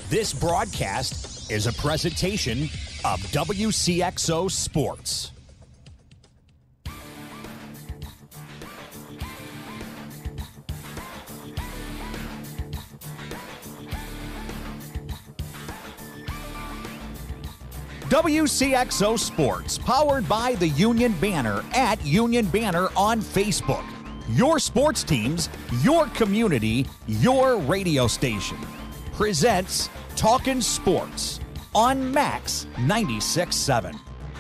This broadcast is a presentation of Wcso Sports. WCXO Sports, powered by the Union Banner at Union Banner on Facebook. Your sports teams, your community, your radio station. Presents Talknin Sports on Max 96.7.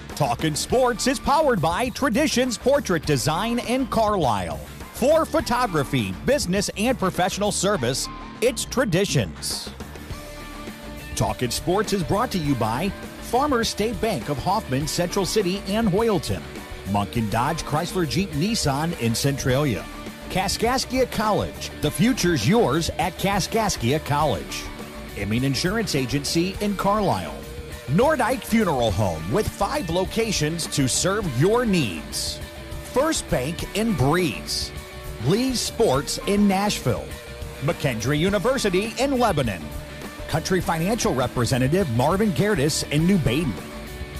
Talknin Sports is powered by Traditions Portrait Design in Carlisle. For photography, business, and professional service, it's Traditions. Talknin Sports is brought to you by Farmers State Bank of Hoffman, Central City, and Hoyleton. Munkin Dodge Chrysler Jeep Nissan in Centralia. Kaskaskia College. The future's yours at Kaskaskia College. Emin Insurance Agency in Carlisle. Nordyke Funeral Home with 5 locations to serve your needs. First Bank in Breeze. Lee's Sports in Nashville. McKendree University in Lebanon. Country Financial Representative Marvin Gerdes in New Baden.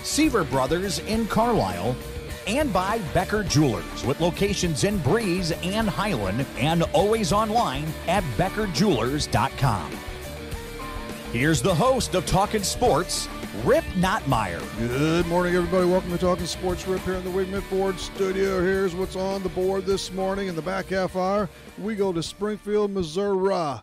Seaver Brothers in Carlisle. And by Becker Jewelers with locations in Breeze and Highland and always online at beckerjewelers.com. Here's the host of Talknin Sports, Rip Nottmeyer. Good morning, everybody. Welcome to Talknin Sports. Rip here in the Wigman Ford studio. Here's what's on the board this morning. In the back half hour, we go to Springfield, Missouri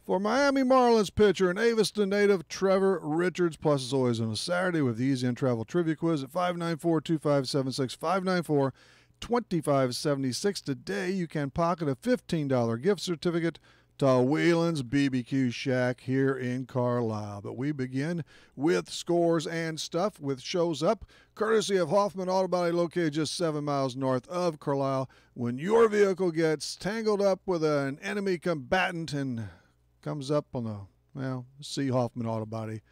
for Miami Marlins pitcher and Aveston native Trevor Richards. Plus, as always, on a Saturday with the Easy and Travel Trivia Quiz at 594-2576, 594-2576. Today, you can pocket a $15 gift certificate to Whelan's BBQ Shack here in Carlisle. But we begin with scores and stuff with Shows Up, courtesy of Hoffman Auto Body, located just 7 miles north of Carlisle. When your vehicle gets tangled up with an enemy combatant and comes up on the, see Hoffman Auto Body.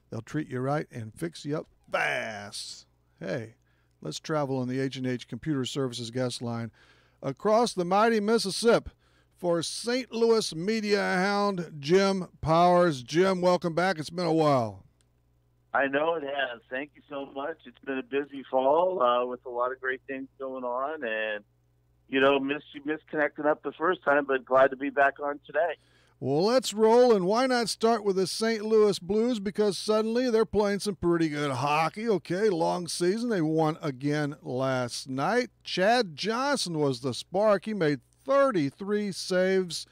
They'll treat you right and fix you up fast. Hey, let's travel on the H&H Computer Services guest line across the mighty Mississippi for St. Louis media hound Jim Powers. Jim, welcome back. It's been a while. I know it has. Thank you so much. It's been a busy fall with a lot of great things going on, and missed connecting up the first time, but glad to be back on today. Well, let's roll, and why not start with the St. Louis Blues, because suddenly they're playing some pretty good hockey. Okay, long season. They won again last night. Chad Johnson was the spark. He made 33 saves,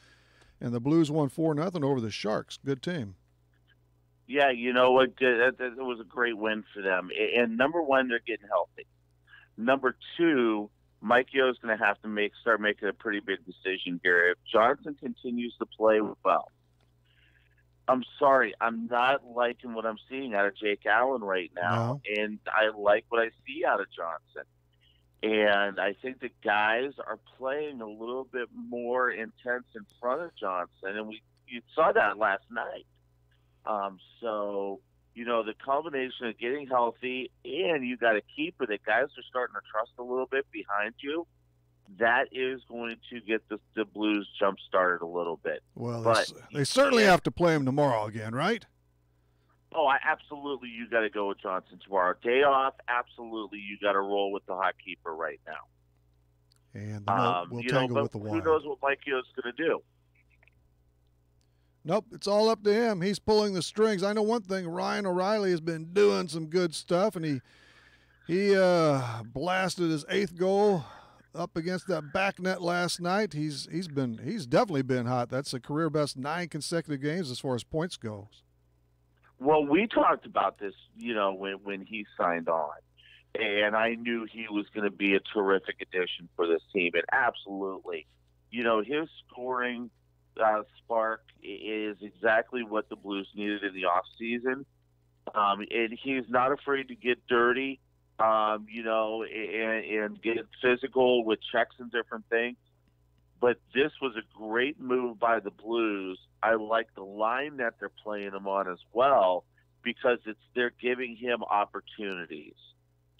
and the Blues won 4-0 over the Sharks. Good team. Yeah, you know what? It was a great win for them. And number one, they're getting healthy. Number two, Mike Yeo is going to have to start making a pretty big decision here. If Johnson continues to play well, I'm sorry, I'm not liking what I'm seeing out of Jake Allen right now, and I like what I see out of Johnson. And I think the guys are playing a little bit more intense in front of Johnson, and you saw that last night. The combination of getting healthy and you got a keeper that guys are starting to trust a little bit behind you, that is going to get the Blues jump-started a little bit. Well, they certainly have to play him tomorrow again, right? Oh, absolutely, you got to go with Johnson tomorrow. Day off, absolutely, you got to roll with the hot keeper right now. And we'll tangle with the wire. Who knows what Mike Yo's going to do? Nope, it's all up to him. He's pulling the strings. I know one thing, Ryan O'Reilly has been doing some good stuff, and he blasted his 8th goal up against that back net last night. He's definitely been hot. That's a career best 9 consecutive games as far as points goes. Well, we talked about this, when he signed on, and I knew he was going to be a terrific addition for this team, and absolutely, his scoring spark is exactly what the Blues needed in the offseason. And he's not afraid to get dirty, and get physical with checks and different things. But this was a great move by the Blues. I like the line that they're playing him on as well, because they're giving him opportunities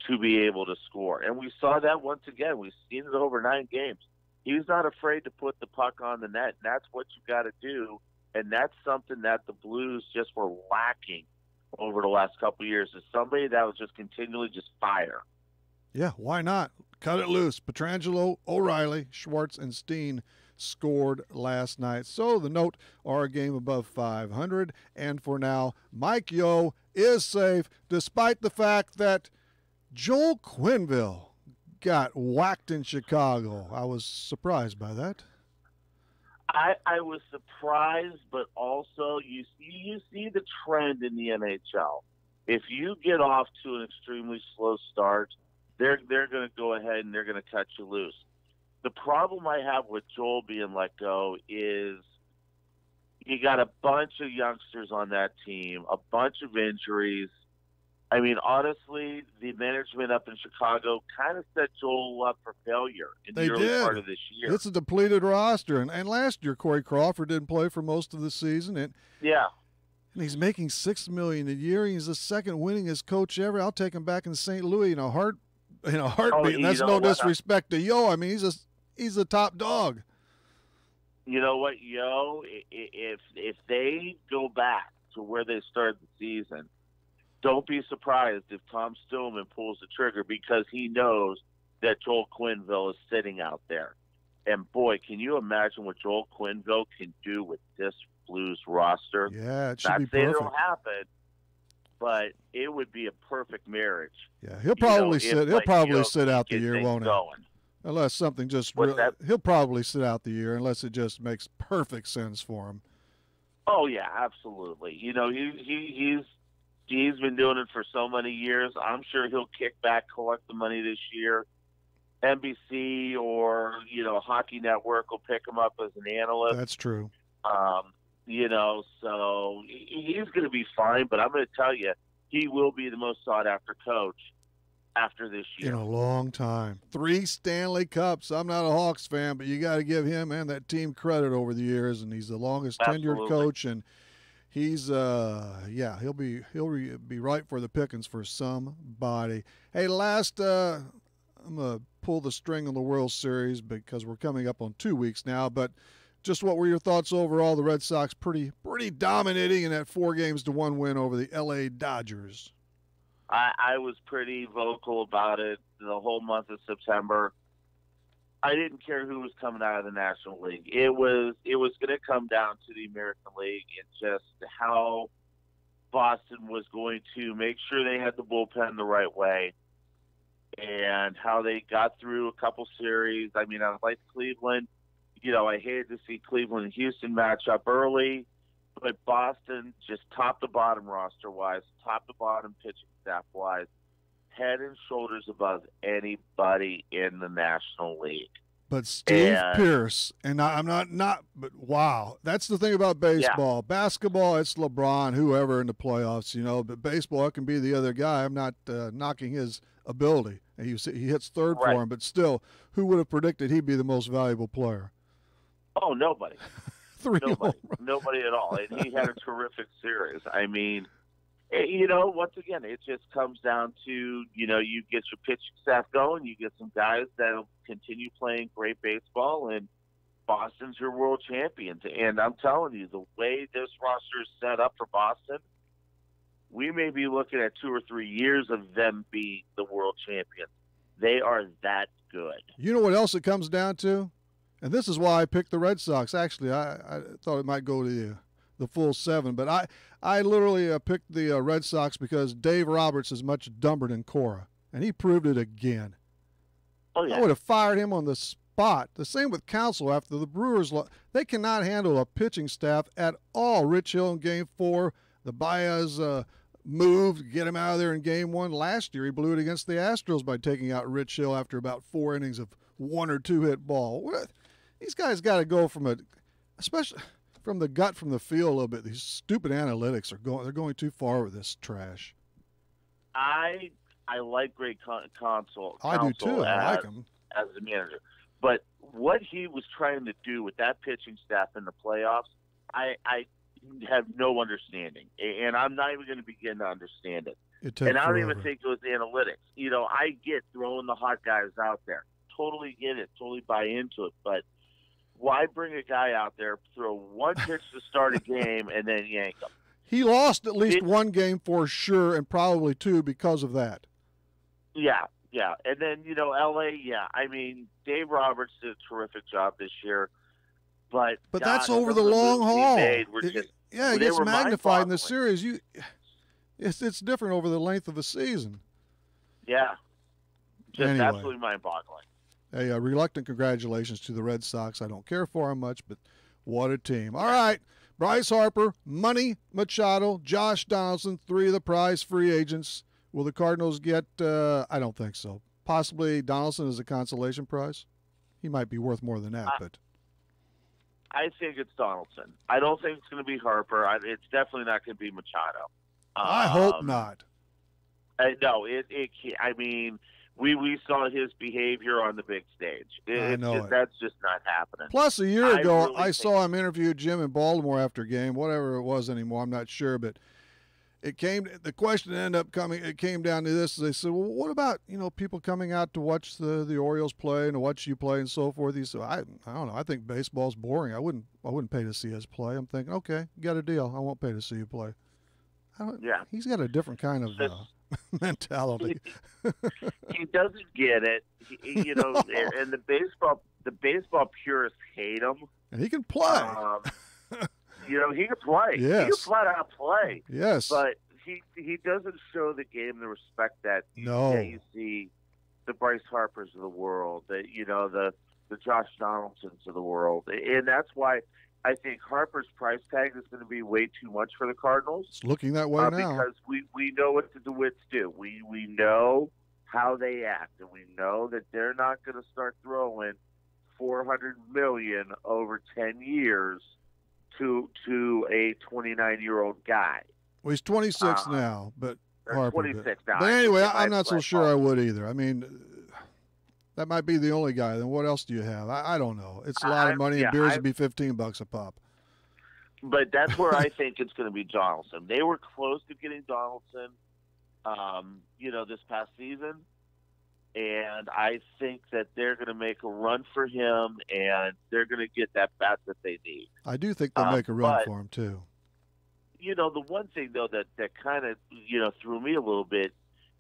to be able to score. And we saw that once again. We've seen it over 9 games. He's not afraid to put the puck on the net, and that's what you got to do And that's something that the Blues just were lacking over the last couple of years, is somebody that was just continually just fire. Yeah, why not? Cut it loose. Pietrangelo, O'Reilly, Schwartz, and Steen scored last night. So the note are a game above 500. And for now, Mike Yeo is safe, despite the fact that Joel Quenneville got whacked in Chicago. I was surprised by that. I was surprised, but also you see the trend in the NHL. If you get off to an extremely slow start, they're going to go ahead and they're going to cut you loose. The problem I have with Joel being let go is you got a bunch of youngsters on that team, a bunch of injuries. I mean, honestly, the management up in Chicago kind of set Joel up for failure in the early part of this year. It's a depleted roster. And last year, Corey Crawford didn't play for most of the season. And he's making $6 million a year. He's the second winningest coach ever. I'll take him back in St. Louis in a heartbeat. And that's no disrespect to Yo. I mean, he's a top dog. You know what, Yo? If they go back to where they started the season, don't be surprised if Tom Stillman pulls the trigger, because he knows that Joel Quenneville is sitting out there. And, boy, can you imagine what Joel Quenneville can do with this Blues roster? Yeah, it should Not be saying perfect. it'll happen, but it would be a perfect marriage. Yeah, he'll probably sit out the year, won't he? Unless something just he'll probably sit out the year unless it just makes perfect sense for him. Oh yeah, absolutely. You know, he's been doing it for so many years. I'm sure he'll kick back, collect the money this year. NBC or, Hockey Network will pick him up as an analyst. That's true. So he's going to be fine, but I'm going to tell you, he will be the most sought-after coach after this year. In a long time. 3 Stanley Cups. I'm not a Hawks fan, but you got to give him and that team credit over the years, and he's the longest tenured coach, and he's he'll be right for the pickings for somebody. Hey, I'm gonna pull the string on the World Series because we're coming up on 2 weeks now, but just what were your thoughts overall? The Red Sox pretty dominating in that 4-1 win over the LA Dodgers. I was pretty vocal about it the whole month of September. I didn't care who was coming out of the National League. It was going to come down to the American League and just how Boston was going to make sure they had the bullpen the right way and how they got through a couple series. I mean, I liked Cleveland. I hated to see Cleveland and Houston match up early, but Boston just top to bottom roster-wise, top to bottom pitching staff-wise, head and shoulders above anybody in the National League. But Steve Pearce, and but wow, that's the thing about baseball. Yeah. Basketball, it's LeBron, whoever in the playoffs, but baseball, it can be the other guy. I'm not knocking his ability. He hits third for him, but still, who would have predicted he'd be the most valuable player? Oh, nobody. Nobody at all. And he had a terrific series. I mean, once again, it just comes down to, you get your pitching staff going, you get some guys that'll continue playing great baseball, and Boston's your world champions. And I'm telling you, the way this roster is set up for Boston, we may be looking at 2 or 3 years of them being the world champions. They are that good. You know what else it comes down to? And this is why I picked the Red Sox. Actually, I thought it might go to the full 7, but I literally picked the Red Sox because Dave Roberts is much dumber than Cora, and he proved it again. Oh, yeah. I would have fired him on the spot. The same with Counsell after the Brewers. They cannot handle a pitching staff at all. Rich Hill in Game 4, the Baez moved, get him out of there in Game 1. Last year, he blew it against the Astros by taking out Rich Hill after about 4 innings of 1 or 2 hit ball. These guys got to go especially from the gut, from the field a little bit. These stupid analytics they're going too far with this trash. I like Greg Counsell. I do too. I like him as a manager. But what he was trying to do with that pitching staff in the playoffs, I have no understanding, and I'm not even going to begin to understand it. And I don't even think it was analytics. I get throwing the hot guys out there. Totally get it. Totally buy into it. But Why bring a guy out there, throw one pitch to start a game, and then yank him? He lost at least one game for sure, and probably two because of that. Yeah. And then, L.A., I mean, Dave Roberts did a terrific job this year. But that's over the long haul. It gets magnified in the series. It's different over the length of a season. Yeah. Just anyway. Absolutely mind-boggling. Hey, reluctant congratulations to the Red Sox. I don't care for them much, but what a team. All right, Bryce Harper, Money, Machado, Josh Donaldson, 3 of the prize free agents. Will the Cardinals get I don't think so. Possibly Donaldson as a consolation prize. He might be worth more than that, but I think it's Donaldson. I don't think it's going to be Harper. It's definitely not going to be Machado. I hope not. No, it can't. I mean, we saw his behavior on the big stage. That's just not happening. Plus, a year ago, I saw him interview Jim in Baltimore after a game, whatever it was anymore. I'm not sure, but the question ended up coming. It came down to this. They said, "Well, what about people coming out to watch the Orioles play and to watch you play and so forth?" He said, "I don't know. I think baseball's boring. I wouldn't pay to see us play." I'm thinking, okay, you got a deal. I won't pay to see you play. He's got a different kind of mentality. He doesn't get it, and the baseball purists hate him. And he can play. He can play. Yes. He can flat out play. Yes. But he doesn't show the game the respect that you see the Bryce Harpers of the world, the Josh Donaldsons of the world, and that's why I think Harper's price tag is going to be way too much for the Cardinals. It's looking that way now. Because we know what the DeWitts do. We know how they act, and we know that they're not going to start throwing $400 million over 10 years to a 29-year-old guy. Well, he's 26 now, but Harper. 26 now. But anyway, I'm not so sure I would either. I mean, that might be the only guy. Then what else do you have? I don't know. It's a lot of money, and beers would be $15 a pop. But that's where I think it's going to be Donaldson. They were close to getting Donaldson, this past season, and I think that they're going to make a run for him, and they're going to get that bat that they need. I do think they'll make a run for him too. The one thing though that kind of threw me a little bit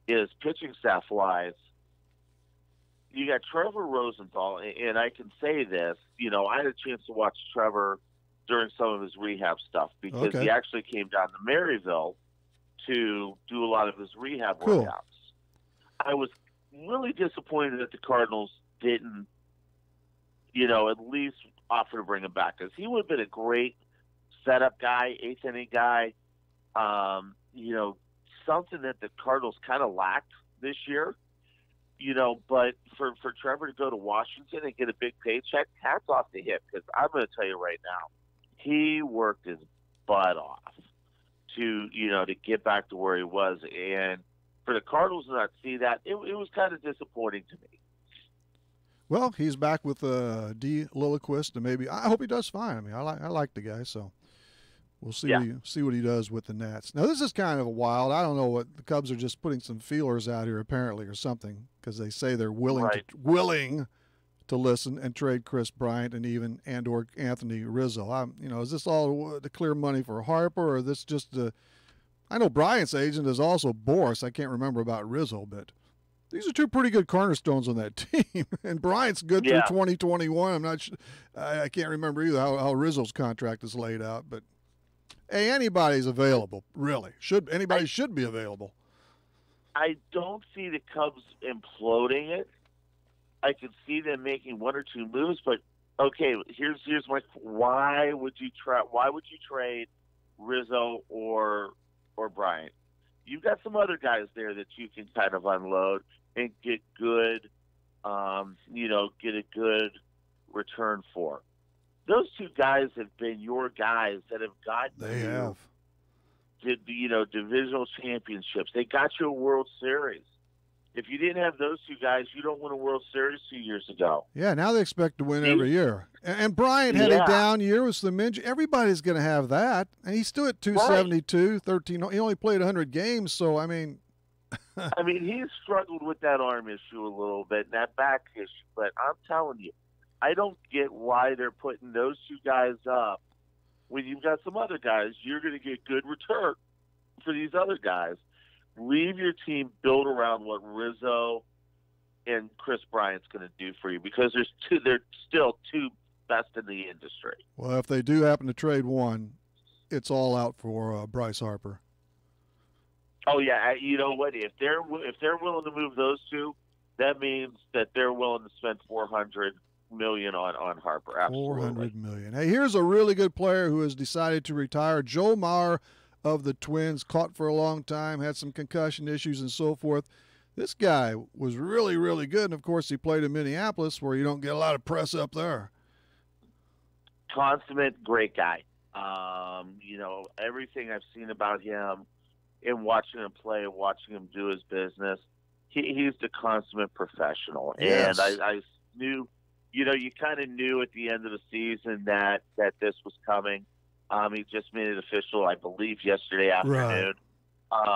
is pitching staff wise. You got Trevor Rosenthal, and I can say this. I had a chance to watch Trevor during some of his rehab stuff because he actually came down to Maryville to do a lot of his rehab workouts. I was really disappointed that the Cardinals didn't, at least offer to bring him back because he would have been a great setup guy, eighth inning guy. Something that the Cardinals kind of lacked this year. But for Trevor to go to Washington and get a big paycheck, hats off to him because I'm going to tell you right now, he worked his butt off to get back to where he was, and for the Cardinals to not see that, it was kind of disappointing to me. Well, he's back with D. Lilliquist, and maybe I hope he does fine. I mean, I like the guy, so we'll see what he does with the Nats. Now, this is kind of wild. I don't know what the Cubs are just putting some feelers out here apparently or something because they say they're willing to listen and trade Chris Bryant and or Anthony Rizzo. Is this all to clear money for Harper, or is this just I know Bryant's agent is also Boris. I can't remember about Rizzo, but these are two pretty good cornerstones on that team. And Bryant's good through 2021. I'm not sure. I can't remember either how Rizzo's contract is laid out, but hey, anybody's available, really. Anybody should be available. I don't see the Cubs imploding it. I could see them making one or two moves, but okay, here's my why would you trade Rizzo or Bryant? You've got some other guys there that you can kind of unload and get good, get a good return for. Those two guys have been your guys that have gotten divisional championships. They got you a World Series. If you didn't have those two guys, you don't win a World Series 2 years ago. Yeah, now they expect to win every year. And Bryant had a down year with some injury. Everybody's going to have that. And he's still at 272, 13. He only played 100 games, so, I mean. He's struggled with that arm issue a little bit and that back issue. But I'm telling you, I don't get why they're putting those two guys up when you've got some other guys. You're going to get good return for these other guys. Leave your team built around what Rizzo and Chris Bryant's going to do for you, because they're still two best in the industry. Well, if they do happen to trade one, it's all out for Bryce Harper. Oh yeah, you know what? If they're willing to move those two, that means that they're willing to spend $400 million on Harper. Absolutely. $400 million. Hey, here's a really good player who has decided to retire. Joe Mauer of the Twins, caught for a long time, had some concussion issues and so forth. This guy was really, really good, and of course he played in Minneapolis, where you don't get a lot of press up there. Consummate, great guy. Everything I've seen about him in watching him play and watching him do his business, he's the consummate professional. Yes. And I knew, you kind of knew at the end of the season that this was coming. He just made it official, I believe, yesterday afternoon. Right.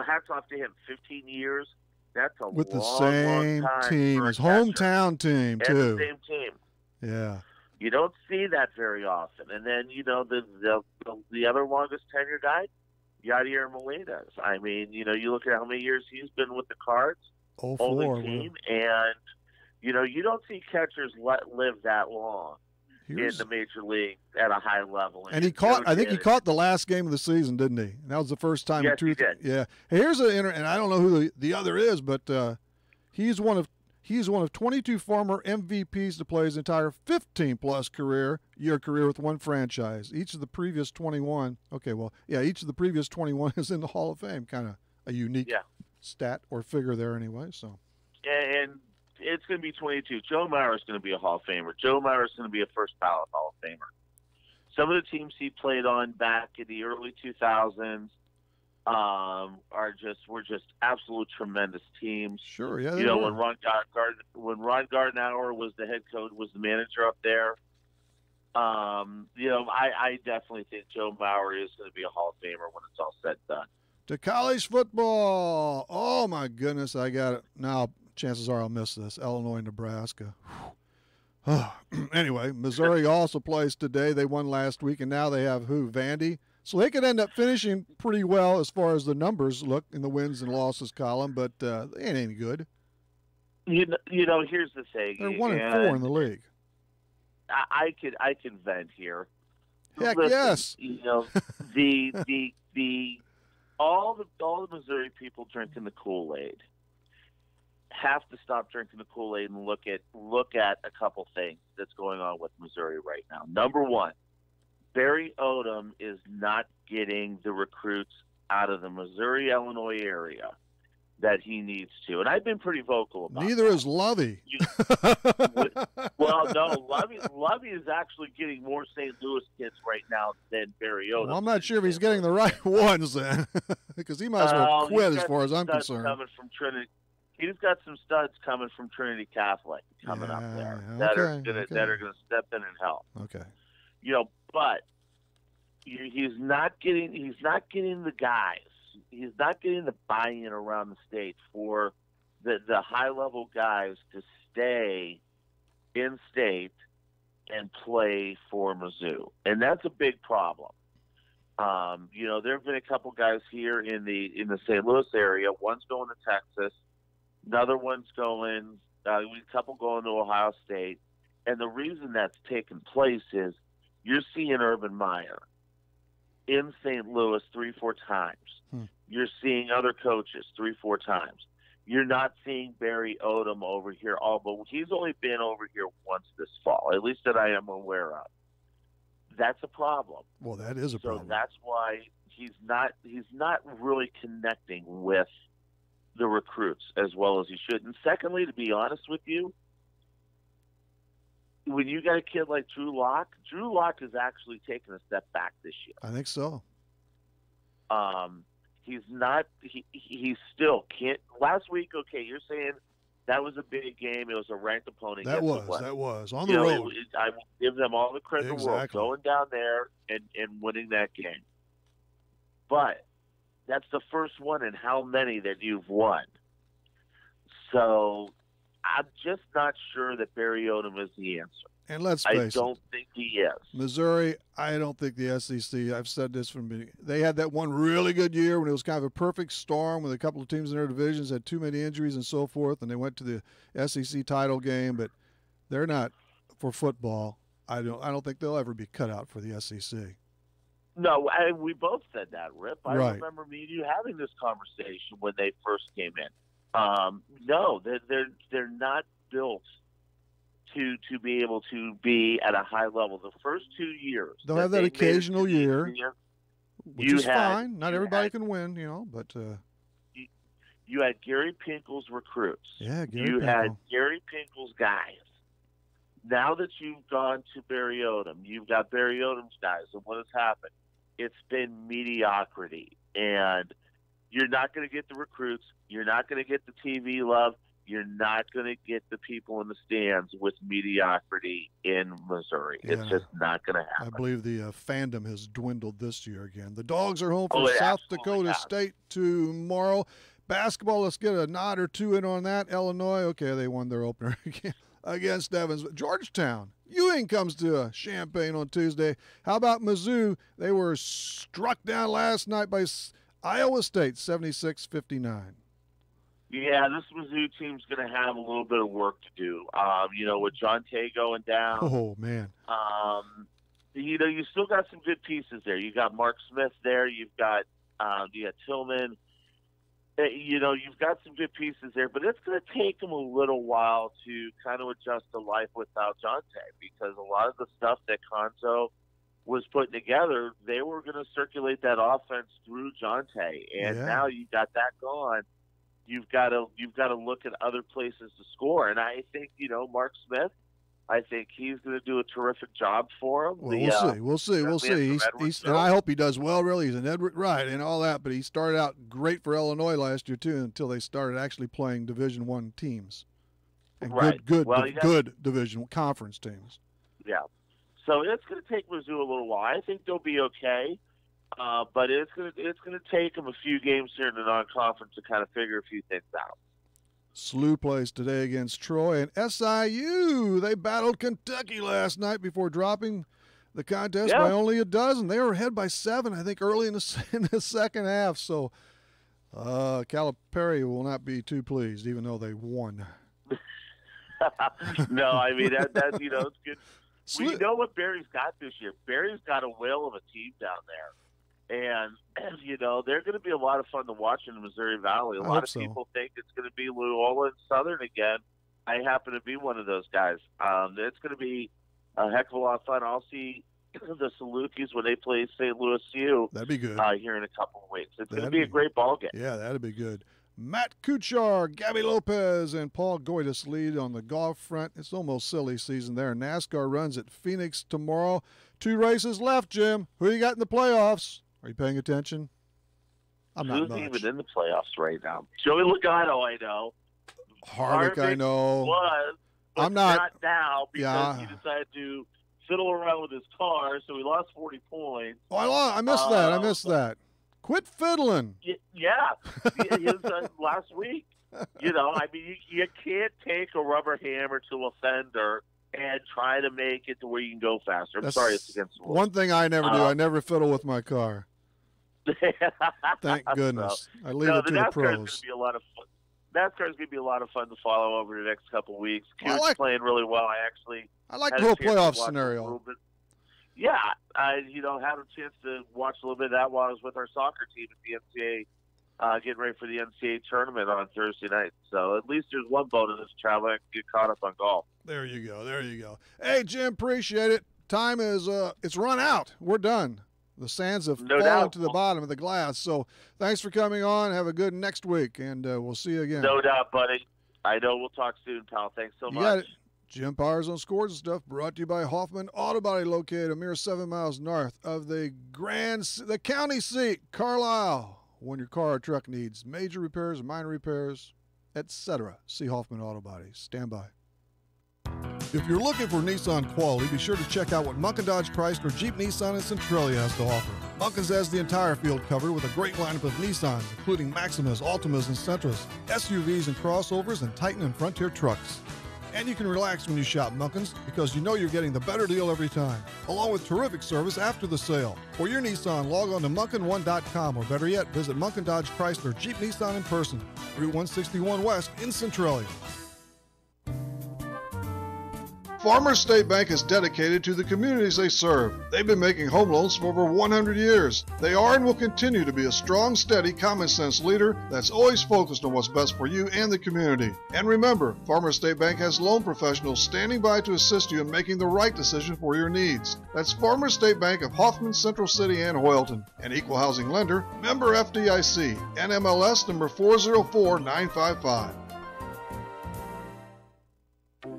Hats off to him. 15 years. That's a with the long, same long time team, his hometown team, too. And the same team. Yeah. You don't see that very often. And then, the other longest tenure guy, Yadier Molina's. I mean, you look at how many years he's been with the Cards, only team, and, you don't see catchers live that long in the major league at a high level. And he caught, I think he caught the last game of the season, didn't he? And that was the first time. Yes, he did. Yeah. Hey, here's and I don't know who the other is, but he's one of 22 former MVPs to play his entire 15-plus career with one franchise. Each of the previous 21 is in the Hall of Fame. Kind of a unique stat or figure there anyway. So. And it's going to be 22. Joe Mauer is going to be a Hall of Famer. Joe Mauer is going to be a first ballot Hall of Famer. Some of the teams he played on back in the early 2000s were just absolute tremendous teams. Sure, yeah. When Ron Gardenauer was the head coach, was the manager up there. I definitely think Joe Mauer is going to be a Hall of Famer when it's all said and done. To college football. Oh my goodness, I got it now. Chances are I'll miss this. Illinois, Nebraska. Anyway, Missouri also plays today. They won last week, and now they have Vandy. So they could end up finishing pretty well as far as the numbers look in the wins and losses column, but they ain't any good. Here's the thing. They're 1-4 in the league. I can vent here. Heck, listen, yes. all the Missouri people drinking the Kool-Aid have to stop drinking the Kool-Aid and look at a couple things that's going on with Missouri right now. Number one, Barry Odom is not getting the recruits out of the Missouri-Illinois area that he needs to. And I've been pretty vocal about Neither is Lovey. Well, no, Lovey is actually getting more St. Louis kids right now than Barry Odom. Well, I'm not sure if he's getting the right ones then, because he might as well quit as far as I'm concerned. Coming from Trinity. He's got some studs coming from Trinity Catholic coming up there that are going to step in and help. Okay. But he's not getting the guys. He's not getting the buy-in around the state for the high-level guys to stay in state and play for Mizzou, and that's a big problem. There have been a couple guys here in the St. Louis area. One's going to Texas. Another one's going, a couple going to Ohio State. And the reason that's taken place is you're seeing Urban Meyer in St. Louis 3-4 times. You're seeing other coaches 3-4 times. You're not seeing Barry Odom over here, although he's only been over here once this fall, at least that I am aware of. That's a problem. Well, that is a problem. So that's why he's not really connecting with the recruits as well as he should. And secondly, to be honest with you, when you got a kid like Drew Lock is actually taking a step back this year. I think so. He's not. He still can't. Last week, okay, you're saying that was a big game. It was a ranked opponent. That was on the road. I will give them all the credit in the world going down there and winning that game. But that's the first one in how many that you've won. So I'm just not sure that Barry Odom is the answer. And let's face it. I don't think he is. Missouri, I don't think the SEC, I've said this from the beginning, they had that one really good year when it was kind of a perfect storm with a couple of teams in their divisions had too many injuries and so forth, and they went to the SEC title game, but they're not for football. I don't think they'll ever be cut out for the SEC. No, we both said that, Rip. I Right. remember me and you having this conversation when they first came in. No, they're not built to be able to be at a high level. The first 2 years, They'll have that occasional year, which is fine. Not everybody can win, but you had Gary Pinkel's recruits. Yeah, you had Gary Pinkel's guys. Now that you've gone to Barry Odom, you've got Barry Odom's guys, and what has happened? It's been mediocrity, and you're not going to get the recruits. You're not going to get the TV love. You're not going to get the people in the stands with mediocrity in Missouri. Yeah. It's just not going to happen. I believe the fandom has dwindled this year again. The Dogs are home for It South absolutely Dakota has. State tomorrow. Basketball, let's get a nod or two in on that. Illinois, okay, they won their opener against Evans. Georgetown, Ewing comes to Champaign on Tuesday. How about Mizzou? They were struck down last night by Iowa State, 76-59. Yeah, this Mizzou team's going to have a little bit of work to do. With John Tay going down. Oh, man. You still got some good pieces there. You got Mark Smith there. You've got Tillman. You've got some good pieces there, but it's going to take them a little while to kind of adjust to life without John Tay, because a lot of the stuff that Conzo was putting together, they were going to circulate that offense through John Tay, and now you've got that gone. You've got to look at other places to score, and I think Mark Smith. I think he's going to do a terrific job for him. Well, we'll see. And I hope he does well. Really, he's an Edward Wright and all that, but he started out great for Illinois last year too, until they started actually playing Division I teams and good Division Conference teams. Yeah, so it's going to take Mizzou a little while. I think they'll be okay. But it's going to take them a few games here in the non-conference to kind of figure a few things out. SLU plays today against Troy, and SIU, they battled Kentucky last night before dropping the contest by only a dozen. They were ahead by 7, I think, early in the second half. So Calipari will not be too pleased, even though they won. No, I mean, that's it's good. Well, you know what Barry's got this year? Barry's got a whale of a team down there. And, they're going to be a lot of fun to watch in the Missouri Valley. A lot of people think it's going to be New Orleans Southern again. I happen to be one of those guys. It's going to be a heck of a lot of fun. I'll see the Salukis when they play St. Louis U. That'd be good. Here in a couple of weeks. It's going to be a great ball game. Yeah, that'd be good. Matt Kuchar, Gabby Lopez, and Paul Goytis lead on the golf front. It's almost silly season there. NASCAR runs at Phoenix tomorrow. 2 races left, Jim. Who you got in the playoffs? Are you paying attention? I'm not much. Who's even in the playoffs right now? Joey Logano, I know. Harvick, I know. But I'm not now because he decided to fiddle around with his car, so he lost 40 points. Oh, I missed that. I missed that. Quit fiddling. Yeah, his last week. You can't take a rubber hammer to a fender and try to make it to where you can go faster. I'm sorry, it's against the rules. One thing I never do, I never fiddle with my car. Thank goodness. I leave it to the pros. NASCAR is going to be a lot of fun. NASCAR is going to be a lot of fun to follow over the next couple of weeks. Q's playing really well. I like the whole playoff scenario. Yeah, I had a chance to watch a little bit of that while I was with our soccer team at the NCAA, getting ready for the NCAA tournament on Thursday night. So at least there's one bonus traveling. I can get caught up on golf. There you go. Hey, Jim, appreciate it. Time is it's run out. We're done. The sands have fallen to the bottom of the glass. So thanks for coming on. Have a good next week, and we'll see you again. No doubt, buddy. I know we'll talk soon, pal. Thanks so much. Got it. Jim Powers on Scores and Stuff, brought to you by Hoffman Auto Body, located a mere 7 miles north of the county seat, Carlisle. When your car or truck needs major repairs, minor repairs, etc., see Hoffman Auto Body. Stand by. If you're looking for Nissan quality, be sure to check out what Munkin Dodge Chrysler Jeep Nissan and Centralia has to offer. Munkins has the entire field covered with a great lineup of Nissans, including Maximas, Altimas, and Sentras, SUVs and crossovers, and Titan and Frontier trucks. And you can relax when you shop Munkins because you know you're getting the better deal every time, along with terrific service after the sale. For your Nissan, log on to Munkin1.com, or better yet, visit Munkin Dodge Chrysler Jeep Nissan in person, Route 161 West in Centralia. Farmers State Bank is dedicated to the communities they serve. They've been making home loans for over 100 years. They are and will continue to be a strong, steady, common-sense leader that's always focused on what's best for you and the community. And remember, Farmers State Bank has loan professionals standing by to assist you in making the right decision for your needs. That's Farmers State Bank of Hoffman, Central City, and Hoyleton. An equal housing lender, member FDIC, NMLS number 404955.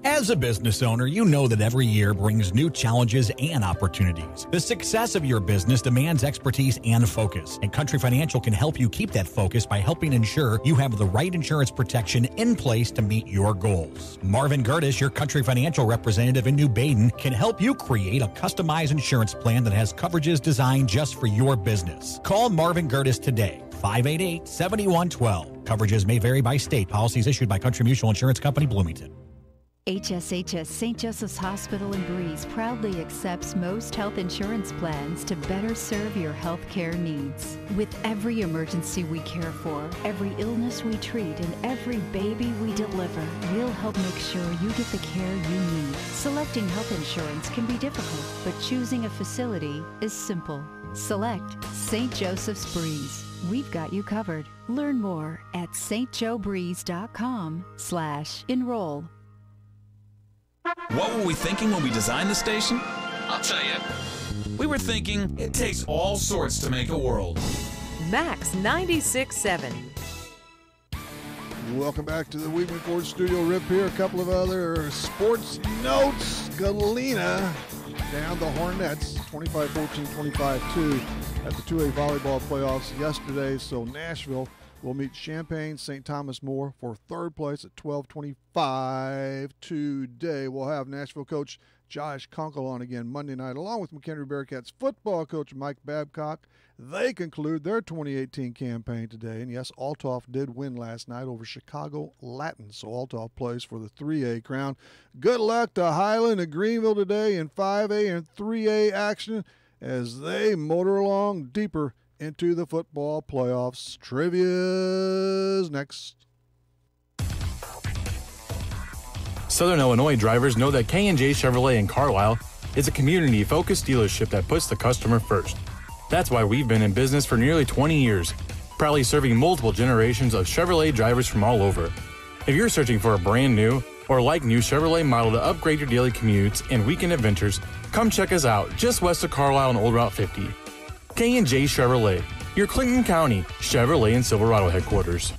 As a business owner, you know that every year brings new challenges and opportunities. The success of your business demands expertise and focus, and Country Financial can help you keep that focus by helping ensure you have the right insurance protection in place to meet your goals. Marvin Gertis, your Country Financial representative in New Baden, can help you create a customized insurance plan that has coverages designed just for your business. Call Marvin Gertis today. 588-7112. Coverages may vary by state. Policies issued by Country Mutual Insurance Company, Bloomington. HSHS St. Joseph's Hospital in Breeze proudly accepts most health insurance plans to better serve your health care needs. With every emergency we care for, every illness we treat, and every baby we deliver, we'll help make sure you get the care you need. Selecting health insurance can be difficult, but choosing a facility is simple. Select St. Joseph's Breeze. We've got you covered. Learn more at stjoebreeze.com/enroll. What were we thinking when we designed the station? I'll tell you. We were thinking it takes all sorts to make a world. Max 96.7. Welcome back to the Weedman Ford Studio. Rip here. A couple of other sports notes. Galena down the Hornets 25-14, 25-2 at the 2A volleyball playoffs yesterday. So Nashville will meet Champaign St. Thomas More for third place at 12:25 today. We'll have Nashville coach Josh Kunkel on again Monday night, along with McHenry Bearcats football coach Mike Babcock. They conclude their 2018 campaign today. And yes, Althoff did win last night over Chicago Latin. So Althoff plays for the 3A crown. Good luck to Highland and Greenville today in 5A and 3A action as they motor along deeper into the football playoffs. Trivia's next. Southern Illinois drivers know that K&J Chevrolet in Carlisle is a community-focused dealership that puts the customer first. That's why we've been in business for nearly 20 years, proudly serving multiple generations of Chevrolet drivers from all over. If you're searching for a brand new or like-new Chevrolet model to upgrade your daily commutes and weekend adventures, come check us out just west of Carlisle on Old Route 50. K&J Chevrolet, your Clinton County Chevrolet and Silverado headquarters.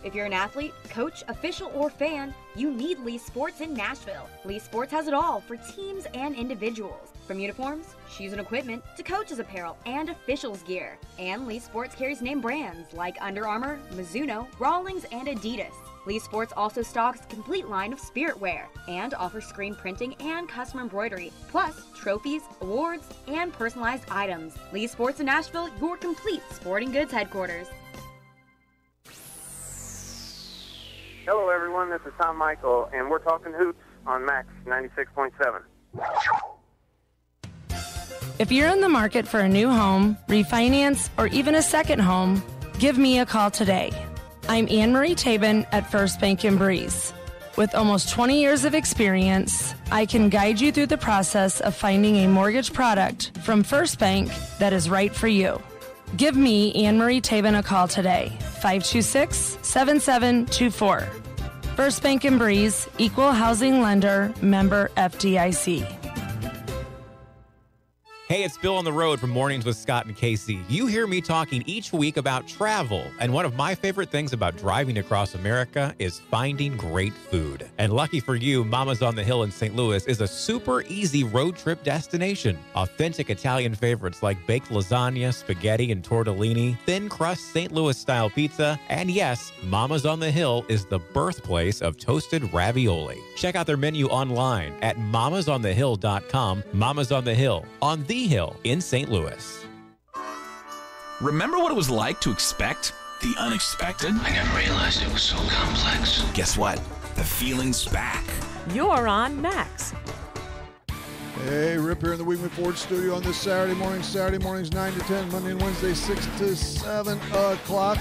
If you're an athlete, coach, official, or fan, you need Lee Sports in Nashville. Lee Sports has it all for teams and individuals. From uniforms, shoes and equipment, to coaches apparel and officials gear. And Lee Sports carries name brands like Under Armour, Mizuno, Rawlings, and Adidas. Lee Sports also stocks a complete line of spirit wear and offers screen printing and custom embroidery, plus trophies, awards, and personalized items. Lee Sports in Nashville, your complete sporting goods headquarters. Hello, everyone. This is Tom Michael, and we're talking hoops on Max 96.7. If you're in the market for a new home, refinance, or even a second home, give me a call today. I'm Anne-Marie Tabin at First Bank in Breeze. With almost 20 years of experience, I can guide you through the process of finding a mortgage product from First Bank that is right for you. Give me, Anne-Marie Tabin, a call today, 526-7724. First Bank in Breeze, Equal Housing Lender, member FDIC. Hey, it's Bill on the road from Mornings with Scott and Casey. You hear me talking each week about travel, and one of my favorite things about driving across America is finding great food. And lucky for you, Mama's on the Hill in St. Louis is a super easy road trip destination. Authentic Italian favorites like baked lasagna, spaghetti, and tortellini, thin crust St. Louis-style pizza, and yes, Mama's on the Hill is the birthplace of toasted ravioli. Check out their menu online at mamasonthehill.com. Mama's on the Hill, on the Hill in St. Louis. Remember what it was like to expect the unexpected? I never realized it was so complex. Guess what? The feeling's back. You're on Max. Hey, Rip here in the Weekman Ford studio on this Saturday mornings 9 to 10, Monday and Wednesday 6 to 7 o'clock.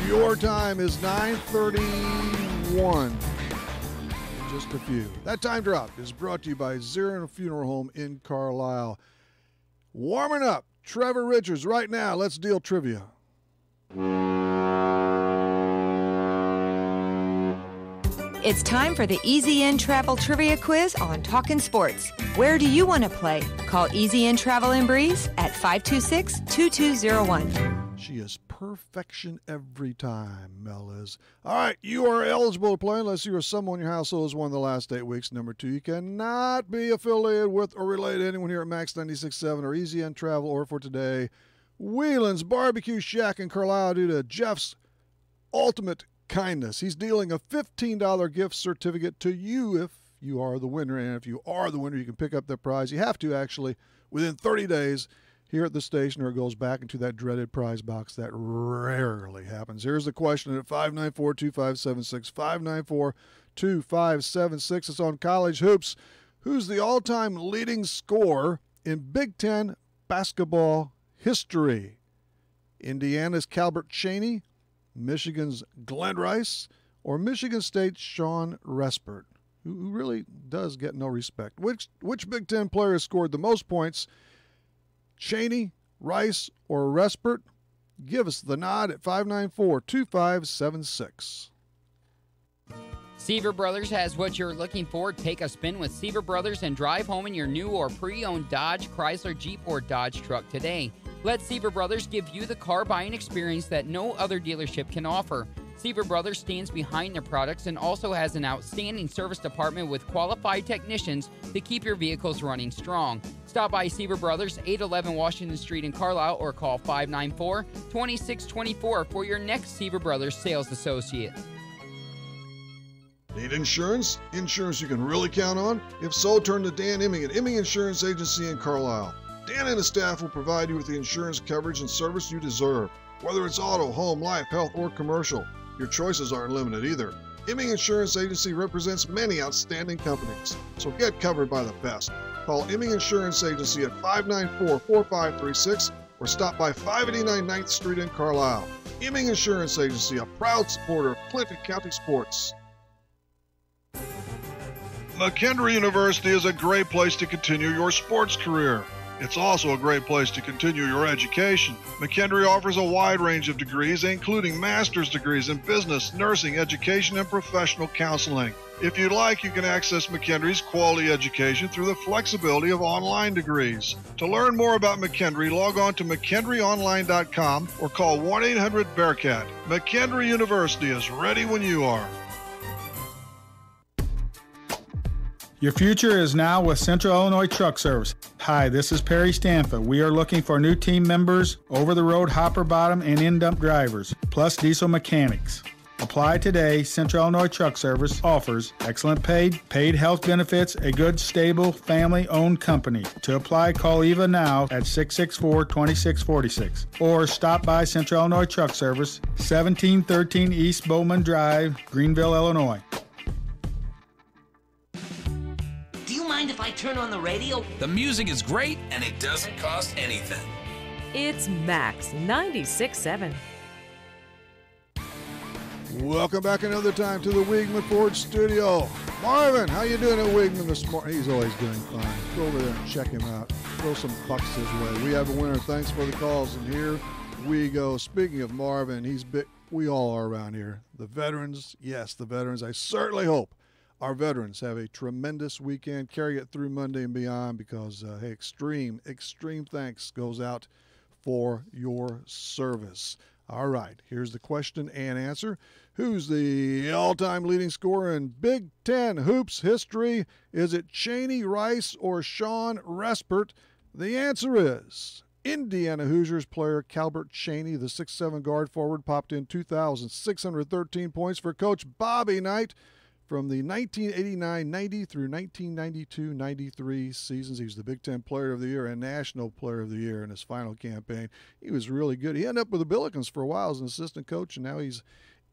Your time is 9:31. Just a few. That time drop is brought to you by Zero Funeral Home in Carlisle. Warming up, Trevor Richards. Right now, let's deal trivia. It's time for the Easy In Travel Trivia Quiz on Talkin' Sports. Where do you want to play? Call Easy In Travel and Breeze at 526-2201. She is perfection every time, Mel is. All right, you are eligible to play unless you or someone in your household has won the last 8 weeks. Number 2, you cannot be affiliated with or related to anyone here at Max 96.7 or Easy In Travel, or for today, Whelan's Barbecue Shack in Carlisle due to Jeff's ultimate kindness. He's dealing a $15 gift certificate to you if you are the winner. And if you are the winner, you can pick up that prize. You have to actually within 30 days here at the station, or it goes back into that dreaded prize box that rarely happens. Here's the question at 594-2576. 594-2576. It's on College Hoops. Who's the all-time leading scorer in Big Ten basketball history? Indiana's Calbert Chaney, Michigan's Glenn Rice, or Michigan State's Sean Respert, who really does get no respect. Which Big Ten player scored the most points? Chaney, Rice, or Respert? Give us the nod at 594-2576. Seaver Brothers has what you're looking for. Take a spin with Seaver Brothers and drive home in your new or pre-owned Dodge, Chrysler, Jeep, or Dodge truck today. Let Seaver Brothers give you the car buying experience that no other dealership can offer. Seaver Brothers stands behind their products and also has an outstanding service department with qualified technicians to keep your vehicles running strong. Stop by Seaver Brothers, 811 Washington Street in Carlisle, or call 594-2624 for your next Seaver Brothers sales associate. Need insurance? Insurance you can really count on? If so, turn to Dan Imming at Imming Insurance Agency in Carlisle. Dan and his staff will provide you with the insurance coverage and service you deserve. Whether it's auto, home, life, health, or commercial, your choices aren't limited either. Imming Insurance Agency represents many outstanding companies, so get covered by the best. Call Imming Insurance Agency at 594-4536 or stop by 589 9th Street in Carlisle. Imming Insurance Agency, a proud supporter of Clinton County sports. McKendree University is a great place to continue your sports career. It's also a great place to continue your education. McKendree offers a wide range of degrees, including master's degrees in business, nursing, education, and professional counseling. If you'd like, you can access McKendree's quality education through the flexibility of online degrees. To learn more about McKendree, log on to McKendreeOnline.com or call 1-800-BEARCAT. McKendree University is ready when you are. Your future is now with Central Illinois Truck Service. Hi, this is Perry Stanfield. We are looking for new team members, over-the-road hopper bottom and in-dump drivers, plus diesel mechanics. Apply today. Central Illinois Truck Service offers excellent paid health benefits, a good, stable, family-owned company. To apply, call Eva now at 664-2646 or stop by Central Illinois Truck Service, 1713 East Bowman Drive, Greenville, Illinois. If I turn on the radio? The music is great and it doesn't cost anything. It's Max 96.7. Welcome back another time to the Weigman Ford studio. Marvin, how you doing at Weigman this morning? He's always doing fine. Go over there and check him out. Throw some bucks his way. We have a winner. Thanks for the calls. And here we go. Speaking of Marvin, he's big. We all are around here. The veterans, yes, the veterans. I certainly hope our veterans have a tremendous weekend. Carry it through Monday and beyond because, hey, extreme thanks goes out for your service. All right, here's the question and answer. Who's the all-time leading scorer in Big Ten hoops history? Is it Chaney Rice or Sean Respert? The answer is Indiana Hoosiers player Calbert Chaney, the 6'7" guard forward, popped in 2,613 points for Coach Bobby Knight from the 1989-90 through 1992-93 seasons. He was the Big Ten Player of the Year and National Player of the Year in his final campaign. He was really good. He ended up with the Billikens for a while as an assistant coach, and now he's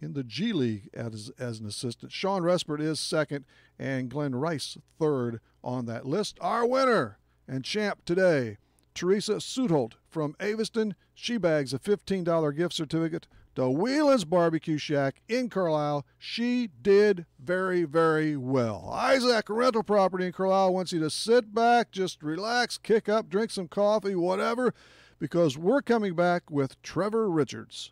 in the G League as an assistant. Sean Respert is second, and Glenn Rice third on that list. Our winner and champ today, Teresa Sutholt from Aviston. She bags a $15 gift certificate to Whelan's Barbecue Shack in Carlisle. She did very, very well. Isaac Rental Property in Carlisle wants you to sit back, just relax, kick up, drink some coffee, whatever, because we're coming back with Trevor Richards.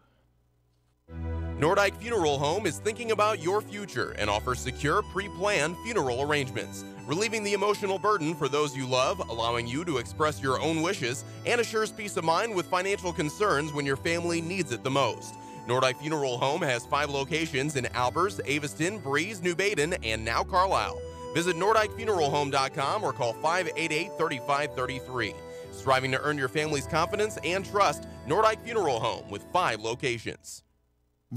Nordyke Funeral Home is thinking about your future and offers secure, pre-planned funeral arrangements, relieving the emotional burden for those you love, allowing you to express your own wishes, and assures peace of mind with financial concerns when your family needs it the most. Nordyke Funeral Home has 5 locations in Albers, Aviston, Breeze, New Baden, and now Carlisle. Visit NordikeFuneralHome.com or call 588-3533. Striving to earn your family's confidence and trust, Nordyke Funeral Home with 5 locations.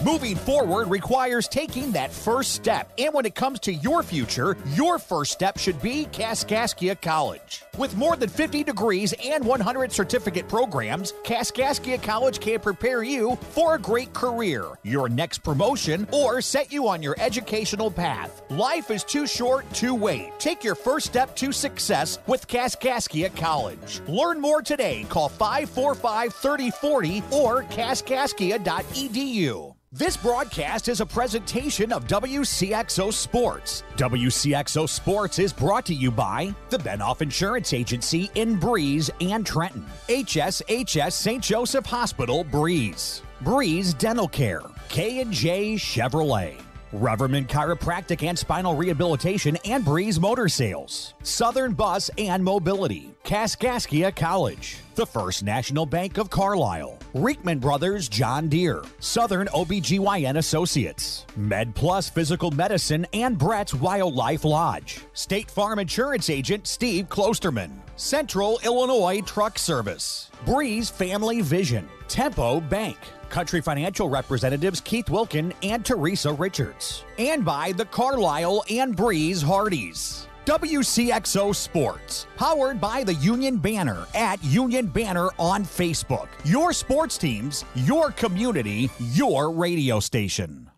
Moving forward requires taking that first step. And when it comes to your future, your first step should be Kaskaskia College. With more than 50 degrees and 100 certificate programs, Kaskaskia College can prepare you for a great career, your next promotion, or set you on your educational path. Life is too short to wait. Take your first step to success with Kaskaskia College. Learn more today. Call 545-3040 or kaskaskia.edu. This broadcast is a presentation of Wcso Sports. Wcso Sports is brought to you by the Benoff Insurance Agency in Breeze and Trenton, HSHS St. Joseph Hospital, Breeze, Breeze Dental Care, K&J Chevrolet, Reverman Chiropractic and Spinal Rehabilitation and Breeze Motor Sales, Southern Bus and Mobility, Kaskaskia College, the First National Bank of Carlisle, Reekman Brothers John Deere, Southern OBGYN Associates, Med Plus Physical Medicine and Brett's Wildlife Lodge, State Farm Insurance Agent Steve Klosterman, Central Illinois Truck Service, Breeze Family Vision, Tempo Bank, Country Financial representatives Keith Wilkin and Teresa Richards, and by the Carlisle and Breeze Hardys. WCXO Sports, powered by the Union Banner at Union Banner on Facebook. Your sports teams, your community, your radio station.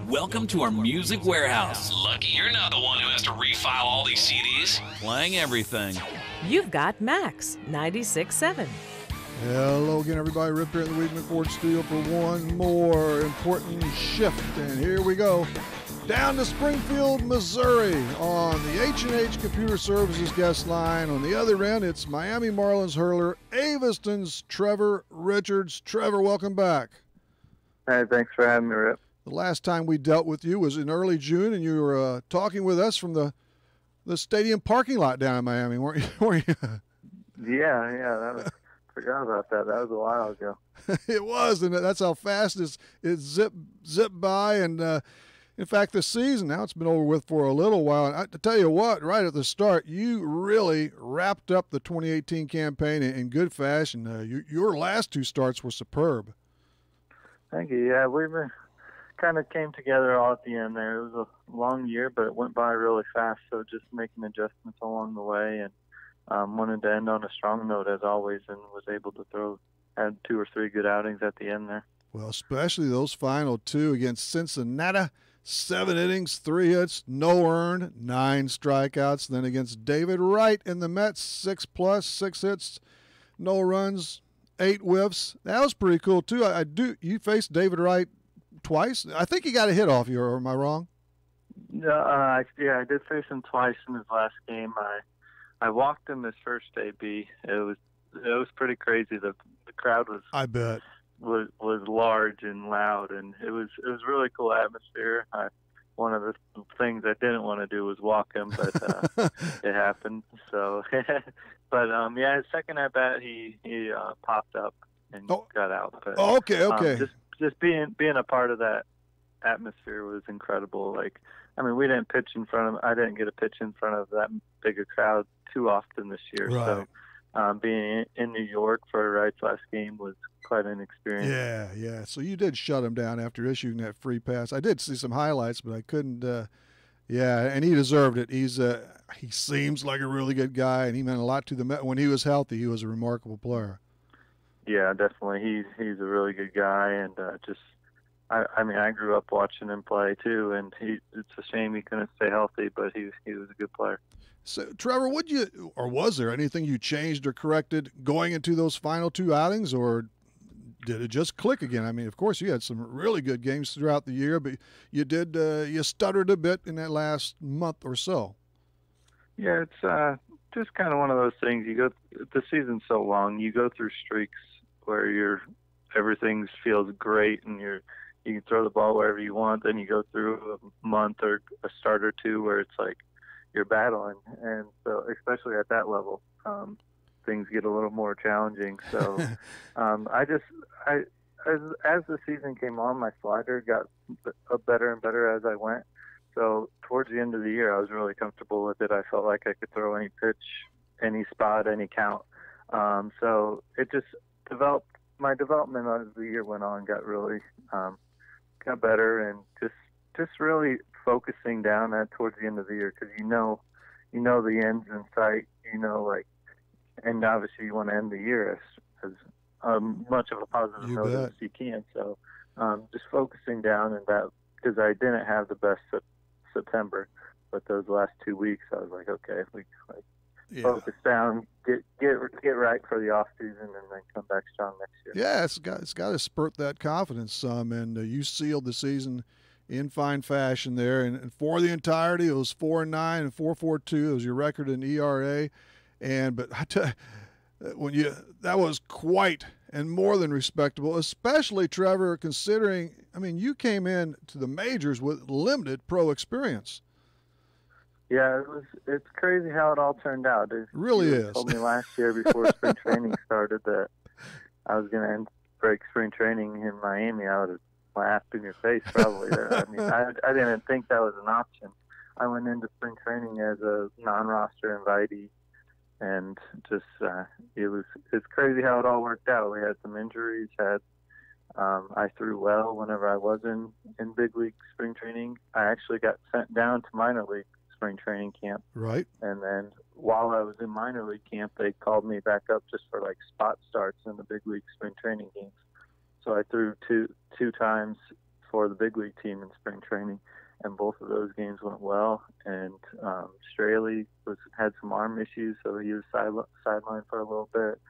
Welcome to our music warehouse. Lucky you're not the one who has to refile all these CDs. Playing everything. You've got Max 96.7. Hello again, everybody. Rip here in the Weedman Ford studio for one more important shift. And here we go. Down to Springfield, Missouri on the H&H Computer Services guest line. On the other end, it's Miami Marlins hurler, Aviston's Trevor Richards. Trevor, welcome back. Hey, thanks for having me, Rip. The last time we dealt with you was in early June, and you were talking with us from the stadium parking lot down in Miami, weren't you? Yeah, that was... Forgot about that. That was a while ago. It was, and that's how fast it zipped by. And in fact, this season now it's been over with for a little while. And to tell you what, right at the start, you really wrapped up the 2018 campaign in good fashion. Your last 2 starts were superb. Thank you. Yeah, we kind of came together all at the end there. It was a long year, but it went by really fast. So just making adjustments along the way, and wanted to end on a strong note as always, and was able to had 2 or 3 good outings at the end there. Well, especially those final 2 against Cincinnati, 7 innings, 3 hits, no earned, 9 strikeouts. Then against David Wright in the Mets, 6+, 6 hits, no runs, 8 whiffs. That was pretty cool too. You faced David Wright twice. I think he got a hit off you, or am I wrong? I did face him twice in his last game. I walked him his first AB. It was pretty crazy. The crowd was, I bet, was large and loud, and it was really cool atmosphere. I one of the things I didn't want to do was walk him, but it happened. So, but yeah, his second at bat, he popped up and got out. But, okay. Just being a part of that atmosphere was incredible. Like, I mean, we didn't pitch in front of. I didn't get a pitch in front of that big a crowd too often this year. Right. So, being in New York for Wright's last game was quite an experience. Yeah. So you did shut him down after issuing that free pass. I did see some highlights, but I couldn't. And he deserved it. He seems like a really good guy, and he meant a lot to the Met. When he was healthy, he was a remarkable player. Yeah, definitely. He's a really good guy, and I mean, I grew up watching him play too, and it's a shame he couldn't stay healthy, but he was a good player. So, Trevor, was there anything you changed or corrected going into those final two outings, or did it just click again? I mean, of course, you had some really good games throughout the year, but you stuttered a bit in that last month or so. Yeah, it's just kind of one of those things. The season's so long, you go through streaks where everything feels great, and you can throw the ball wherever you want. Then you go through a month or a start or two where it's like you're battling, and so especially at that level, things get a little more challenging. So as the season came on, my slider got better and better as I went. So towards the end of the year, I was really comfortable with it. I felt like I could throw any pitch, any spot, any count. So it just developed. My development as the year went on got really got better, and just really focusing down at towards the end of the year, because you know the end's in sight. And obviously you want to end the year as much of a positive note as you can. So just focusing down in that, because I didn't have the best September, but those last 2 weeks I was like, okay, if we focus down, get right for the off season, and then come back strong next year. Yeah, it's got to spurt that confidence some, and you sealed the season in fine fashion there. And for the entirety, it was 4-9 and 4.42. It was your record in ERA. But I tell you, that was quite and more than respectable, especially, Trevor, considering, I mean, you came in to the majors with limited pro experience. Yeah, it's crazy how it all turned out. It really is. Told me last year before spring training started that I was going to break spring training in Miami. I would have laughed in your face probably. I mean, I didn't think that was an option. I went into spring training as a non-roster invitee, and just it's crazy how it all worked out. We had some injuries. I threw well whenever I was in big league spring training. I actually got sent down to minor league spring training camp. Right. And then while I was in minor league camp, they called me back up just for like spot starts in the big league spring training games. So I threw two times for the big league team in spring training, and both of those games went well. And Straley had some arm issues, so he was sidelined for a little bit,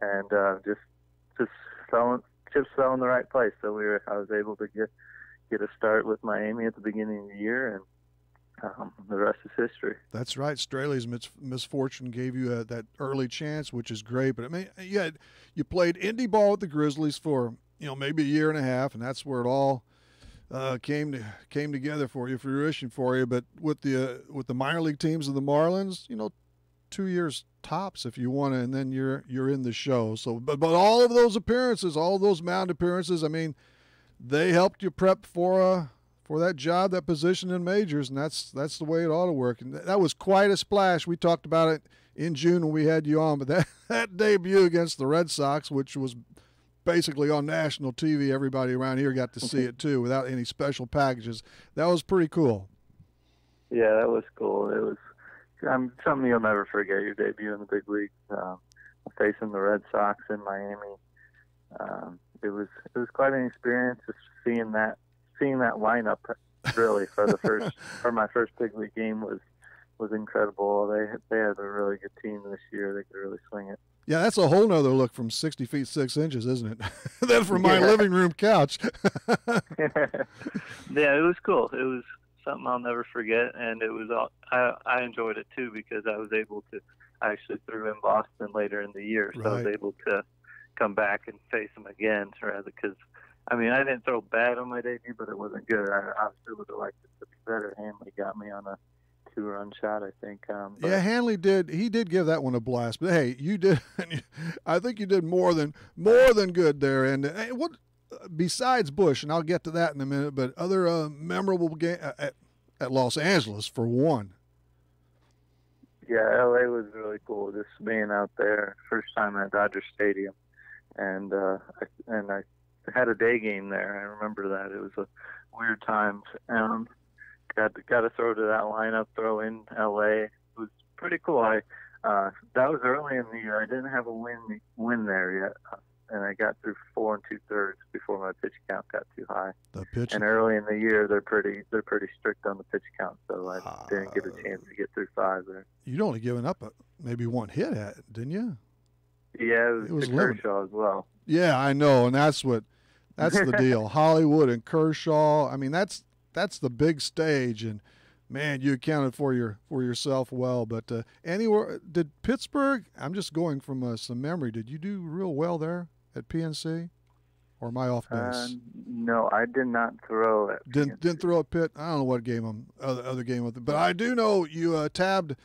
and just fell in the right place. So I was able to get a start with Miami at the beginning of the year, and the rest is history. That's right. Straley's misfortune gave you that early chance, which is great. But I mean, you played indie ball with the Grizzlies for maybe a year and a half, and that's where it all came together for you, fruition for you. But with the minor league teams of the Marlins, 2 years tops if you want to, and then you're in the show. So, but all of those appearances, all of those mound appearances, I mean, they helped you prep for that job, that position in majors, and that's the way it ought to work. And that was quite a splash. We talked about it in June when we had you on, but that debut against the Red Sox, which was basically on national TV, everybody around here got to see it too without any special packages. That was pretty cool. Yeah, that was cool. It was something you'll never forget, your debut in the big league, facing the Red Sox in Miami. It was quite an experience, just seeing that lineup really for my first big league game was incredible. They had a really good team this year. They could really swing it. Yeah, that's a whole nother look from 60 feet 6 inches, isn't it? Then from my living room couch. Yeah, it was cool. It was something I'll never forget, and it was I enjoyed it too, because I was able to actually threw in Boston later in the year, so I was able to come back and face them again, rather, because I mean, I didn't throw bad on my debut, but it wasn't good. I obviously would have liked it to be better. Hanley got me on a 2-run shot, I think. Yeah, Hanley did. He did give that one a blast. But hey, you did. I think you did more than good there. And hey, what besides Busch, and I'll get to that in a minute. But other memorable game at Los Angeles for one. Yeah, LA was really cool. Just being out there, first time at Dodger Stadium, and I had a day game there. I remember that. It was a weird time. Got to throw to that lineup, throw in LA. It was pretty cool. That was early in the year. I didn't have a win there yet, and I got through 4 2/3 before my pitch count got too high. And early in the year, they're pretty strict on the pitch count, so I didn't get a chance to get through 5 there. You'd only given up maybe one hit at it, didn't you? Yeah, it was Kershaw as well. Yeah, I know, and that's the deal. Hollywood and Kershaw. I mean, that's the big stage, and man, you accounted for yourself well. But anywhere did Pittsburgh? I'm just going from some memory. Did you do real well there at PNC, or am I off base? No, I did not throw at. Didn't throw at Pitt. I don't know what game other game with it, but I do know you tabbed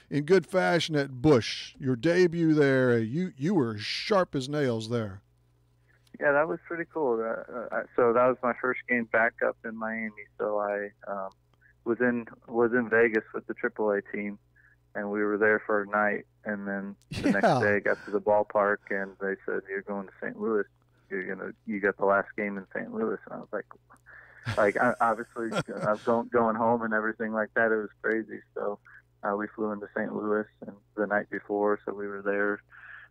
in good fashion at Busch. Your debut there, you were sharp as nails there. Yeah, that was pretty cool. So that was my first game back up in Miami. So I was in Vegas with the AAA team, and we were there for a night. And then the next day, I got to the ballpark, and they said, "You're going to St. Louis. You got the last game in St. Louis." And I was like, obviously, I was going home and everything like that. It was crazy. So we flew into St. Louis and the night before, so we were there,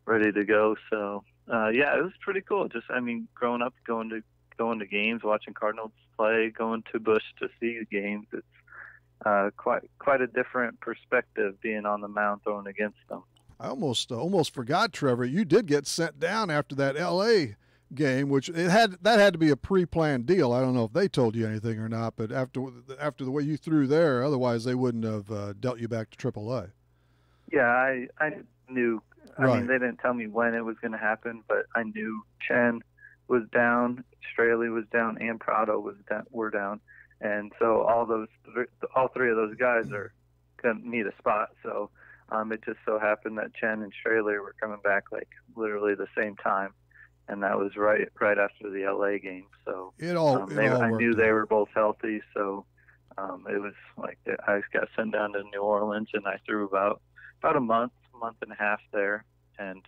ready to go. So. Yeah, it was pretty cool. Just, I mean, growing up, going to games, watching Cardinals play, going to Busch to see the games. It's quite a different perspective being on the mound throwing against them. I almost forgot, Trevor. You did get sent down after that L.A. game, which that had to be a pre-planned deal. I don't know if they told you anything or not, but after the way you threw there, otherwise they wouldn't have dealt you back to AAA. Yeah, I knew. Right. I mean, they didn't tell me when it was going to happen, but I knew Chen was down, Straley was down, and Prado were down, and so all 3 of those guys are going to need a spot. So it just so happened that Chen and Straley were coming back like literally the same time, and that was right after the LA game. So I knew they were both healthy, so it was like I just got sent down to New Orleans, and I threw about a month and a half there, and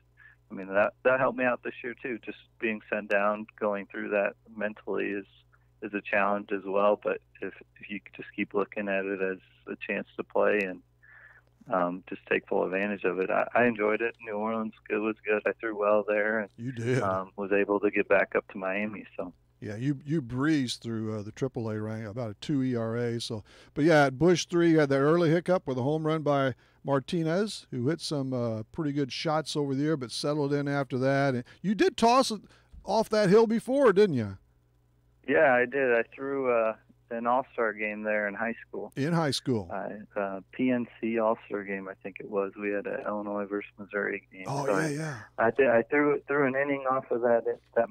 I mean that helped me out this year too. Just being sent down, going through that mentally is a challenge as well. But if you just keep looking at it as a chance to play and just take full advantage of it, I enjoyed it. New Orleans, it was good. I threw well there, and you did. Was able to get back up to Miami. So. Yeah, you breezed through the AAA rank, about a 2 ERA. So, but yeah, at Busch 3, you had that early hiccup with a home run by Martinez, who hit some pretty good shots over the air, but settled in after that. And you did toss it off that hill before, didn't you? Yeah, I did. I threw an All-Star game there in high school. In high school? PNC All-Star game, I think it was. We had an Illinois versus Missouri game. Oh, so yeah. I threw an inning off of that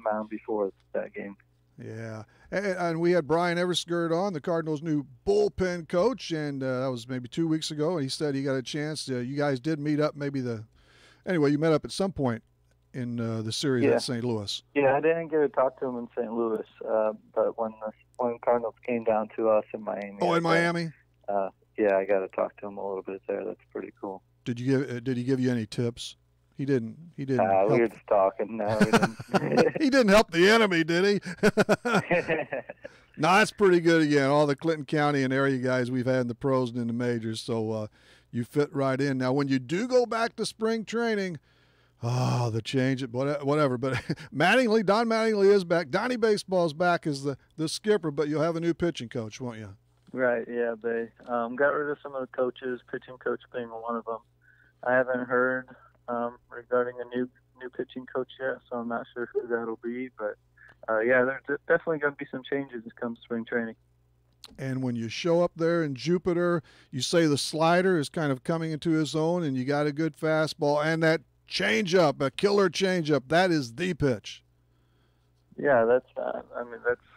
mound before that game. Yeah, and we had Brian Eversgerd on, the Cardinals' new bullpen coach, and that was maybe 2 weeks ago, and he said he got a chance. You guys did meet up anyway, you met up at some point in the series at St. Louis. Yeah, I didn't get to talk to him in St. Louis, but when Cardinals came down to us in Miami. Oh, in Miami? Yeah, I got to talk to him a little bit there. That's pretty cool. Did he give you any tips? He didn't. We were just talking. No, he didn't. He didn't help the enemy, did he? No, that's pretty good again. All the Clinton County and area guys we've had in the pros and in the majors, so you fit right in. Now, when you do go back to spring training, the change, whatever. But Don Mattingly is back. Donnie Baseball's back as the skipper, but you'll have a new pitching coach, won't you? Right. Yeah, they got rid of some of the coaches, pitching coach being one of them. I haven't heard regarding a new pitching coach yet, so I'm not sure who that'll be. But yeah, there's definitely going to be some changes as comes spring training. And when you show up there in Jupiter, you say the slider is kind of coming into his own, and you got a good fastball and that changeup, a killer changeup. That is the pitch. Yeah, that's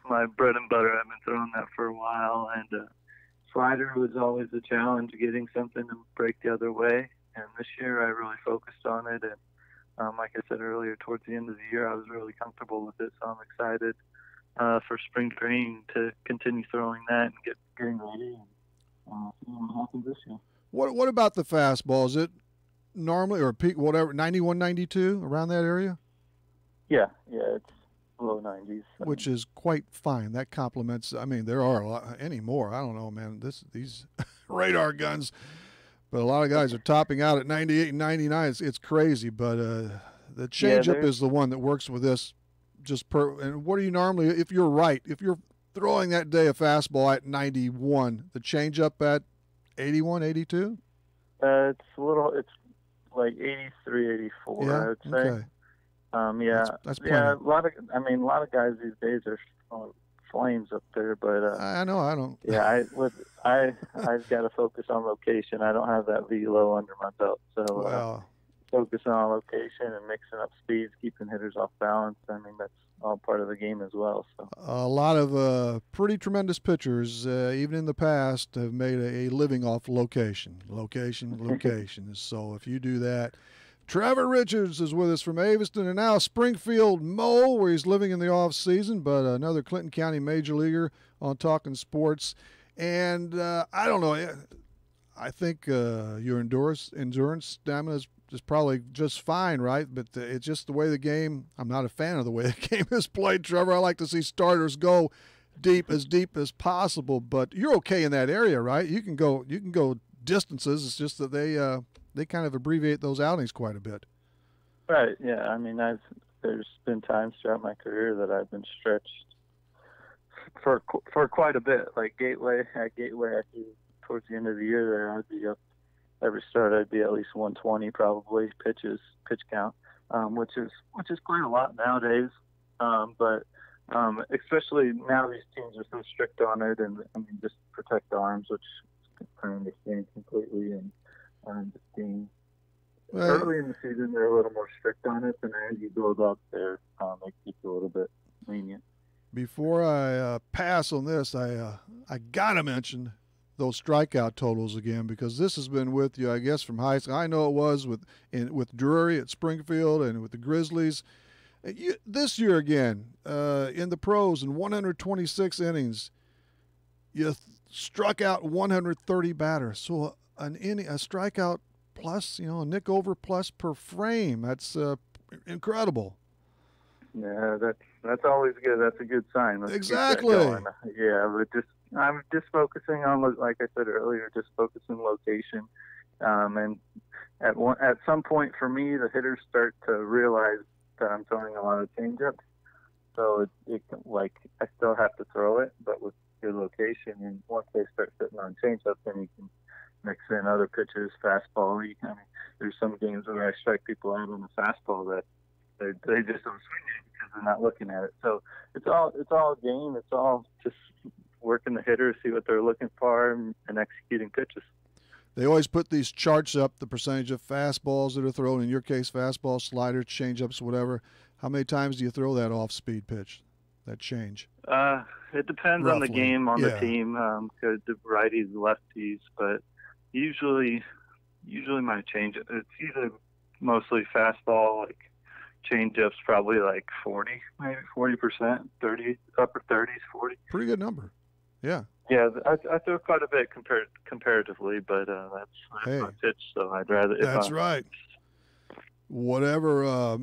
my bread and butter. I've been throwing that for a while, and slider was always a challenge, getting something to break the other way. And this year I really focused on it. And like I said earlier, towards the end of the year, I was really comfortable with it. So I'm excited for spring training to continue throwing that and getting ready and see what happens this year. What about the fastball? Is it normally or peak whatever 91, 92 around that area? Yeah, it's low 90s. Which is quite fine. That complements. I mean, there are a lot anymore. I don't know, man. These radar guns, but a lot of guys are topping out at 98 and 99. It's crazy, but the changeup is the one that works with this. And what do you normally? If you're throwing that day a fastball at 91, the changeup at 81, 82? It's like 83, 84. Yeah? I would say. Okay. That's plenty. A lot of guys these days are throwing flames up there, but I know I don't. Yeah, I've got to focus on location. I don't have that velo under my belt, so focusing on location and mixing up speeds, keeping hitters off balance. I mean, that's all part of the game as well. So a lot of pretty tremendous pitchers, even in the past, have made a living off location. So if you do that. Trevor Richards is with us from Aviston, and now Springfield Mo, where he's living in the off season, but another Clinton County major leaguer on Talking Sports. And I don't know, I think your endurance stamina is probably just fine, right? But it's just the way the game. I'm not a fan of the way the game is played, Trevor. I like to see starters go deep as possible, but you're okay in that area, right? You can go distances. It's just that they kind of abbreviate those outings quite a bit. Right, yeah. I mean, there's been times throughout my career that I've been stretched for quite a bit. Like Gateway, towards the end of the year there, I'd be up every start. I'd be at least 120 probably pitch count, which is quite a lot nowadays. But especially now these teams are so strict on it, and I mean just protect arms, which I understand completely. And just being early in the season, they're a little more strict on it, and as you build up there, they keep it a little bit lenient. Before I pass on this, I gotta mention those strikeout totals again, because this has been with you, I guess, from high school. I know it was with Drury at Springfield and with the Grizzlies. This year again, in the pros, in 126 innings, you struck out 130 batters. So a strikeout plus, a nick over plus per frame. That's incredible. Yeah, that's always good. That's a good sign. Let's exactly. Yeah, but I'm just focusing on, like I said earlier, just focusing location. And at some point for me, the hitters start to realize that I'm throwing a lot of changeups. So I still have to throw it, but with good location. And once they start sitting on changeups, then you can mix in other pitches, fastball. I mean, there's some games where I strike people out on the fastball that they just don't swing it because they're not looking at it. So it's all a game. It's all just working the hitters, see what they're looking for, and executing pitches. They always put these charts up, the percentage of fastballs that are thrown. In your case, fastball, slider, changeups, whatever. How many times do you throw that off-speed pitch, that change? It depends on the game, on the team, because the righties, lefties, but usually my change, it's either mostly fastball, like changeups, probably like 40, maybe 40%, 30, upper 30s, 40. Pretty good number. Yeah. Yeah, I throw quite a bit comparatively, but that's my pitch, so I'd rather. That's right. Whatever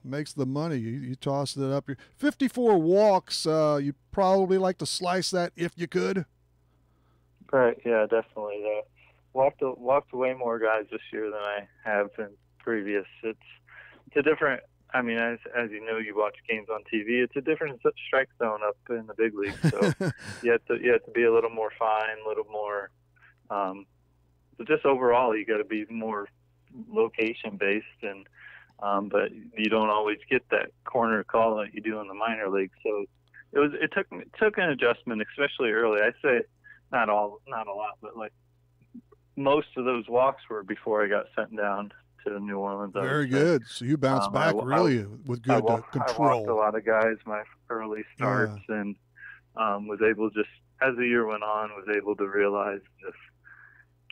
makes the money, you toss it up. 54 walks. You probably like to slice that if you could. Right. Yeah, definitely. Walked way more guys this year than I have in previous. It's a different. I mean, as you know, you watch games on TV. It's a different strike zone up in the big leagues. So you have to be a little more fine, a little more. But just overall, you got to be more location based, and but you don't always get that corner call that you do in the minor league. So it took an adjustment, especially early. I say not a lot, but like most of those walks were before I got sent down to New Orleans. Very good. So you bounced back really with good control. I walked a lot of guys my early starts, and was able to just as the year went on, was able to realize just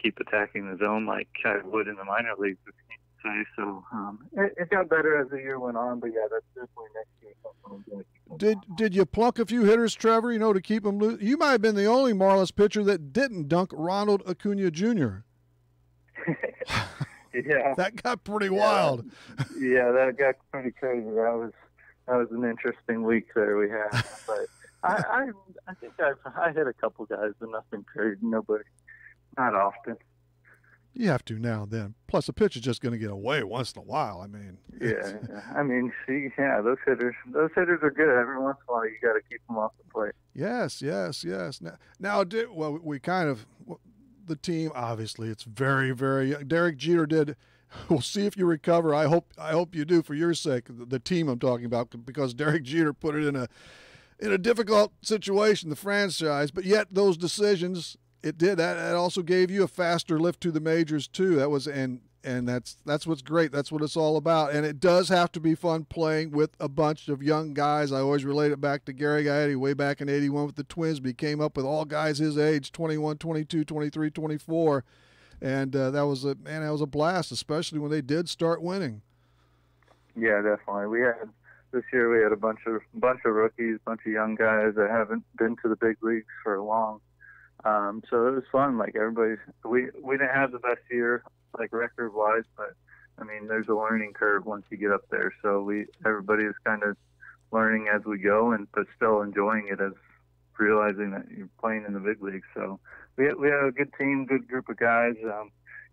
keep attacking the zone like I would in the minor leagues. So it got better as the year went on, but yeah, that's definitely next year something I'm going to keep. Did you plunk a few hitters, Trevor? To keep them loose. You might have been the only Marlins pitcher that didn't dunk Ronald Acuna Jr. Yeah, that got pretty wild. Yeah, that got pretty crazy. That was an interesting week there we had. But I think I hit a couple guys, but nothing crazy. Nobody, not often. You have to now and then. Plus, a pitch is just going to get away once in a while. I mean, yeah. I mean, those hitters are good. Every once in a while, you got to keep them off the plate. Yes. Now, we kind of the team. Obviously, it's very, very young. Derek Jeter did. We'll see if you recover. I hope you do for your sake. The team I'm talking about, because Derek Jeter put it in a difficult situation, the franchise. But yet, those decisions. It did. That also gave you a faster lift to the majors too. That was and that's what's great. That's what it's all about. And it does have to be fun playing with a bunch of young guys. I always relate it back to Gary Gaetti way back in '81 with the Twins. But he came up with all guys his age, 21, 22, 23, 24, and that was a blast, especially when they did start winning. Yeah, definitely. This year we had a bunch of rookies, bunch of young guys that haven't been to the big leagues for long. So it was fun. Like everybody, we didn't have the best year, like record wise, but I mean, there's a learning curve once you get up there. So everybody is kind of learning as we go, but still enjoying it as realizing that you're playing in the big leagues. So we had a good team, good group of guys.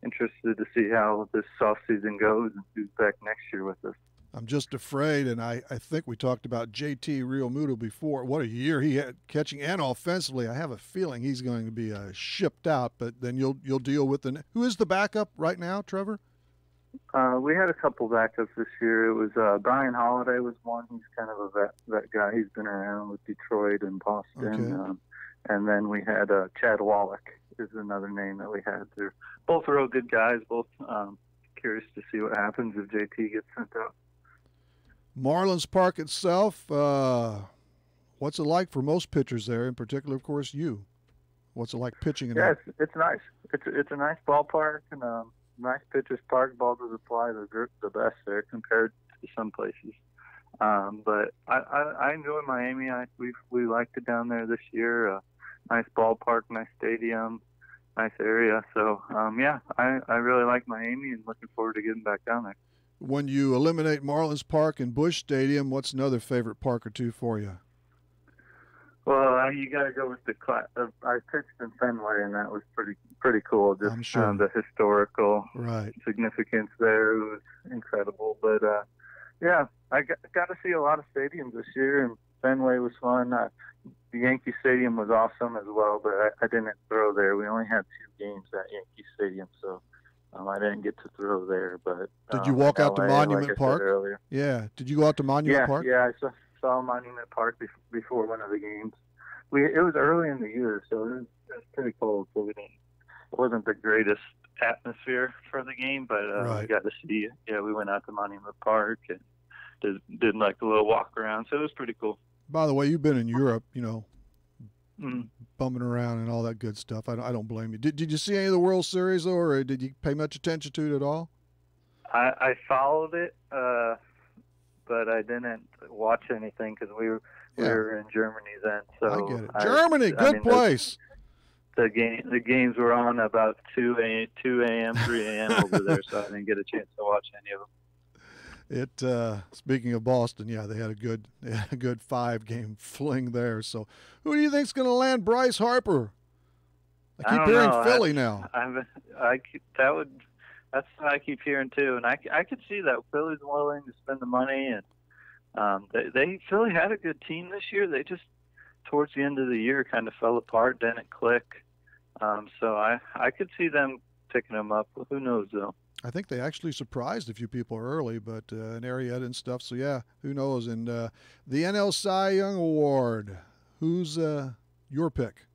Interested to see how this off season goes and who's back next year with us. I'm just afraid, and I think we talked about JT Realmuto before. What a year he had catching and offensively. I have a feeling he's going to be shipped out, but then you'll deal with who is the backup right now, Trevor? We had a couple backups this year. It was Brian Holiday was one. He's kind of a vet guy. He's been around with Detroit and Boston. Okay. And then we had Chad Wallach is another name that we had. They're both real good guys. Both curious to see what happens if JT gets sent out. Marlins Park itself, what's it like for most pitchers there, in particular, of course, you? What's it like pitching in Yeah, it's nice. It's a nice ballpark and a nice pitcher's park. Ball doesn't fly the best there compared to some places. But I enjoy Miami. We liked it down there this year. Nice ballpark, nice stadium, nice area. So, I really like Miami and looking forward to getting back down there. When you eliminate Marlins Park and Busch Stadium, what's another favorite park or two for you? Well, you got to go with I pitched in Fenway, and that was pretty cool. Just I'm sure. The historical right. significance there was incredible. But I got to see a lot of stadiums this year, and Fenway was fun. The Yankee Stadium was awesome as well, but I didn't throw there. We only had 2 games at Yankee Stadium, so. I didn't get to throw there, but did you walk out to Monument Park? Earlier. Yeah. Did you go out to Monument Park? Yeah, I saw Monument Park before one of the games. It was early in the year, so it was pretty cold. So it wasn't the greatest atmosphere for the game, but right. We got to see it. Yeah, we went out to Monument Park and did like a little walk around, so it was pretty cool. By the way, you've been in Europe, bumming around and all that good stuff. I don't blame you. Did you see any of the World Series, or did you pay much attention to it at all? I followed it, but I didn't watch anything because we were in Germany then. So I get it. Germany, good place. The games were on about 2 a.m., 3 a.m. over there, so I didn't get a chance to watch any of them. Speaking of Boston, they had a good 5-game fling there. So, who do you think's going to land Bryce Harper? I keep hearing Philly now. That's what I keep hearing too, and I could see that Philly's willing to spend the money, and Philly had a good team this year. They just towards the end of the year kind of fell apart, didn't click. So I could see them picking him up. Who knows though? I think they actually surprised a few people early, but in Arrieta and stuff. So, who knows? And the NL Cy Young Award, who's your pick?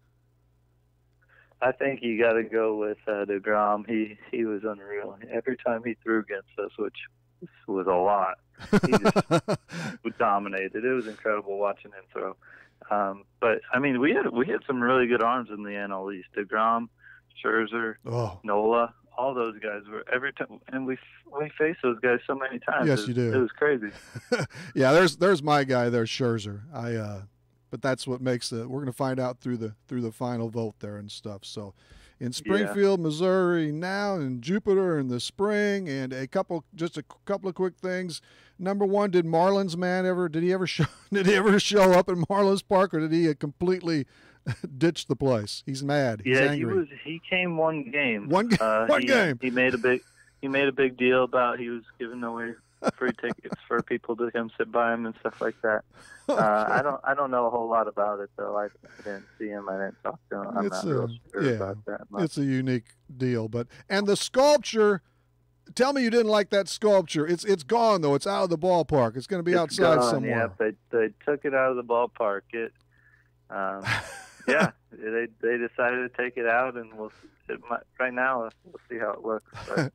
I think you got to go with DeGrom. He was unreal. Every time he threw against us, which was a lot, he just dominated. It was incredible watching him throw. But I mean, we had some really good arms in the NL East. DeGrom, Scherzer, Nola, all those guys were every time, and we faced those guys so many times. Yes, you do. It was crazy. Yeah, there's my guy there, Scherzer. But that's what makes it. We're going to find out through the final vote there and stuff. So, in Springfield, Missouri now, in Jupiter in the spring, and just a couple of quick things. Number one, did Marlins man did he ever show up in Marlins Park, or did he completely ditch the place? He's mad. He's angry. He came one game. One game. He made a big deal about he was giving away free tickets for people to come sit by him and stuff like that. I don't know a whole lot about it though. I didn't see him. I didn't talk to him. I'm not real sure about that much. It's a unique deal, and the sculpture. Tell me you didn't like that sculpture. It's gone though. It's out of the ballpark. It's going to be outside somewhere. Yeah, they took it out of the ballpark. Yeah, they decided to take it out, and right now we'll see how it looks. But,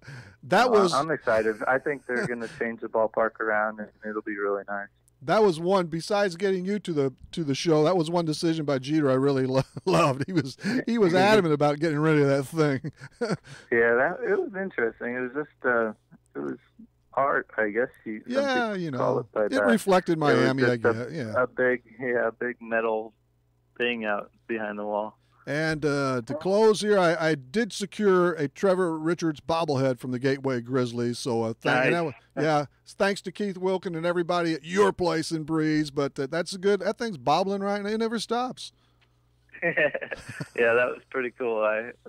I'm excited. I think they're going to change the ballpark around, and it'll be really nice. That was one. Besides getting you to the show, that was one decision by Jeter I really loved. He was adamant about getting rid of that thing. Yeah, it was interesting. It was just it was art, I guess. Call it, but, it reflected Miami. I guess. A big metal thing out behind the wall. And to close here, I did secure a Trevor Richards bobblehead from the Gateway Grizzlies. So thanks to Keith Wilkin and everybody at your place in Breeze. But that's good. That thing's bobbling right, and it never stops. Yeah, that was pretty cool.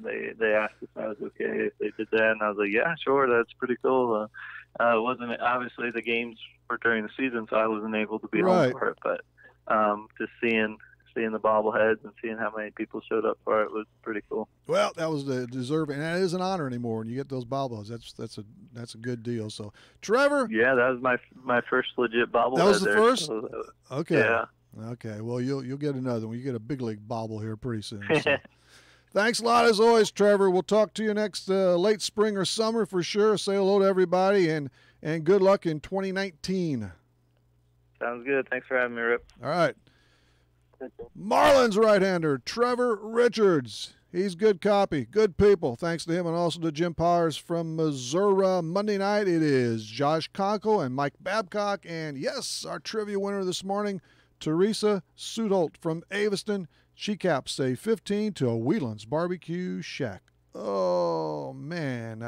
They asked if I was okay if they did that, and I was like, yeah, sure, that's pretty cool. Wasn't obviously the games were during the season, so I wasn't able to be home for it. But just seeing the bobbleheads and seeing how many people showed up for it was pretty cool. Well, that was deserving, and it is an honor anymore when you get those bobbleheads. That's a good deal. So, Trevor. Yeah, that was my first legit bobblehead. That was the first. So, okay. Yeah. Okay. Well, you'll get another one. You get a big league bobble here pretty soon. So. Thanks a lot as always, Trevor. We'll talk to you next late spring or summer for sure. Say hello to everybody and good luck in 2019. Sounds good. Thanks for having me, Rip. All right. Marlins right-hander Trevor Richards. He's good copy, good people. Thanks to him and also to Jim Powers from Missouri. Monday night it is Josh Conkle and Mike Babcock. And yes, our trivia winner this morning, Teresa Sudolt from Aviston. She caps a 15 to a Whelan's Barbecue Shack. Oh man,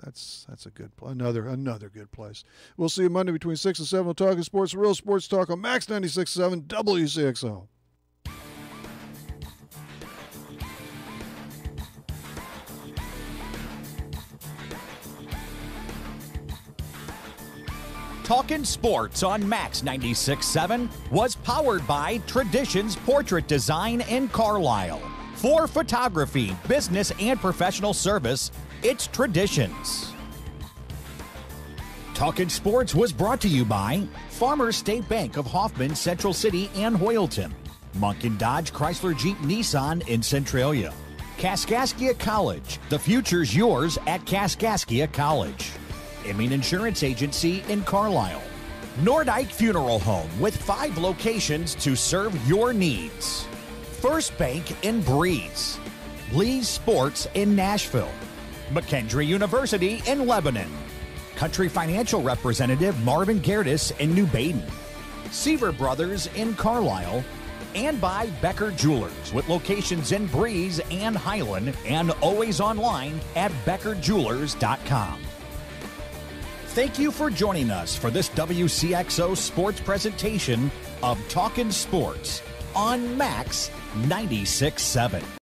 that's a good another good place. We'll see you Monday between 6 and 7 on Talking Sports, Real Sports Talk on Max 96.7 WCXO. Talkin' Sports on Max 96.7 was powered by Traditions Portrait Design in Carlisle. For photography, business, and professional service, it's Traditions. Talkin' Sports was brought to you by Farmers State Bank of Hoffman, Central City, and Hoyleton. Munkin Dodge Chrysler Jeep Nissan in Centralia. Kaskaskia College. The future's yours at Kaskaskia College. Emin Insurance Agency in Carlisle. Nordyke Funeral Home with 5 locations to serve your needs. First Bank in Breeze. Lee's Sports in Nashville. McKendree University in Lebanon. Country Financial Representative Marvin Gerdes in New Baden. Seaver Brothers in Carlisle. And by Becker Jewelers with locations in Breeze and Highland and always online at beckerjewelers.com. Thank you for joining us for this WCXO sports presentation of Talkin' Sports on Max 96.7.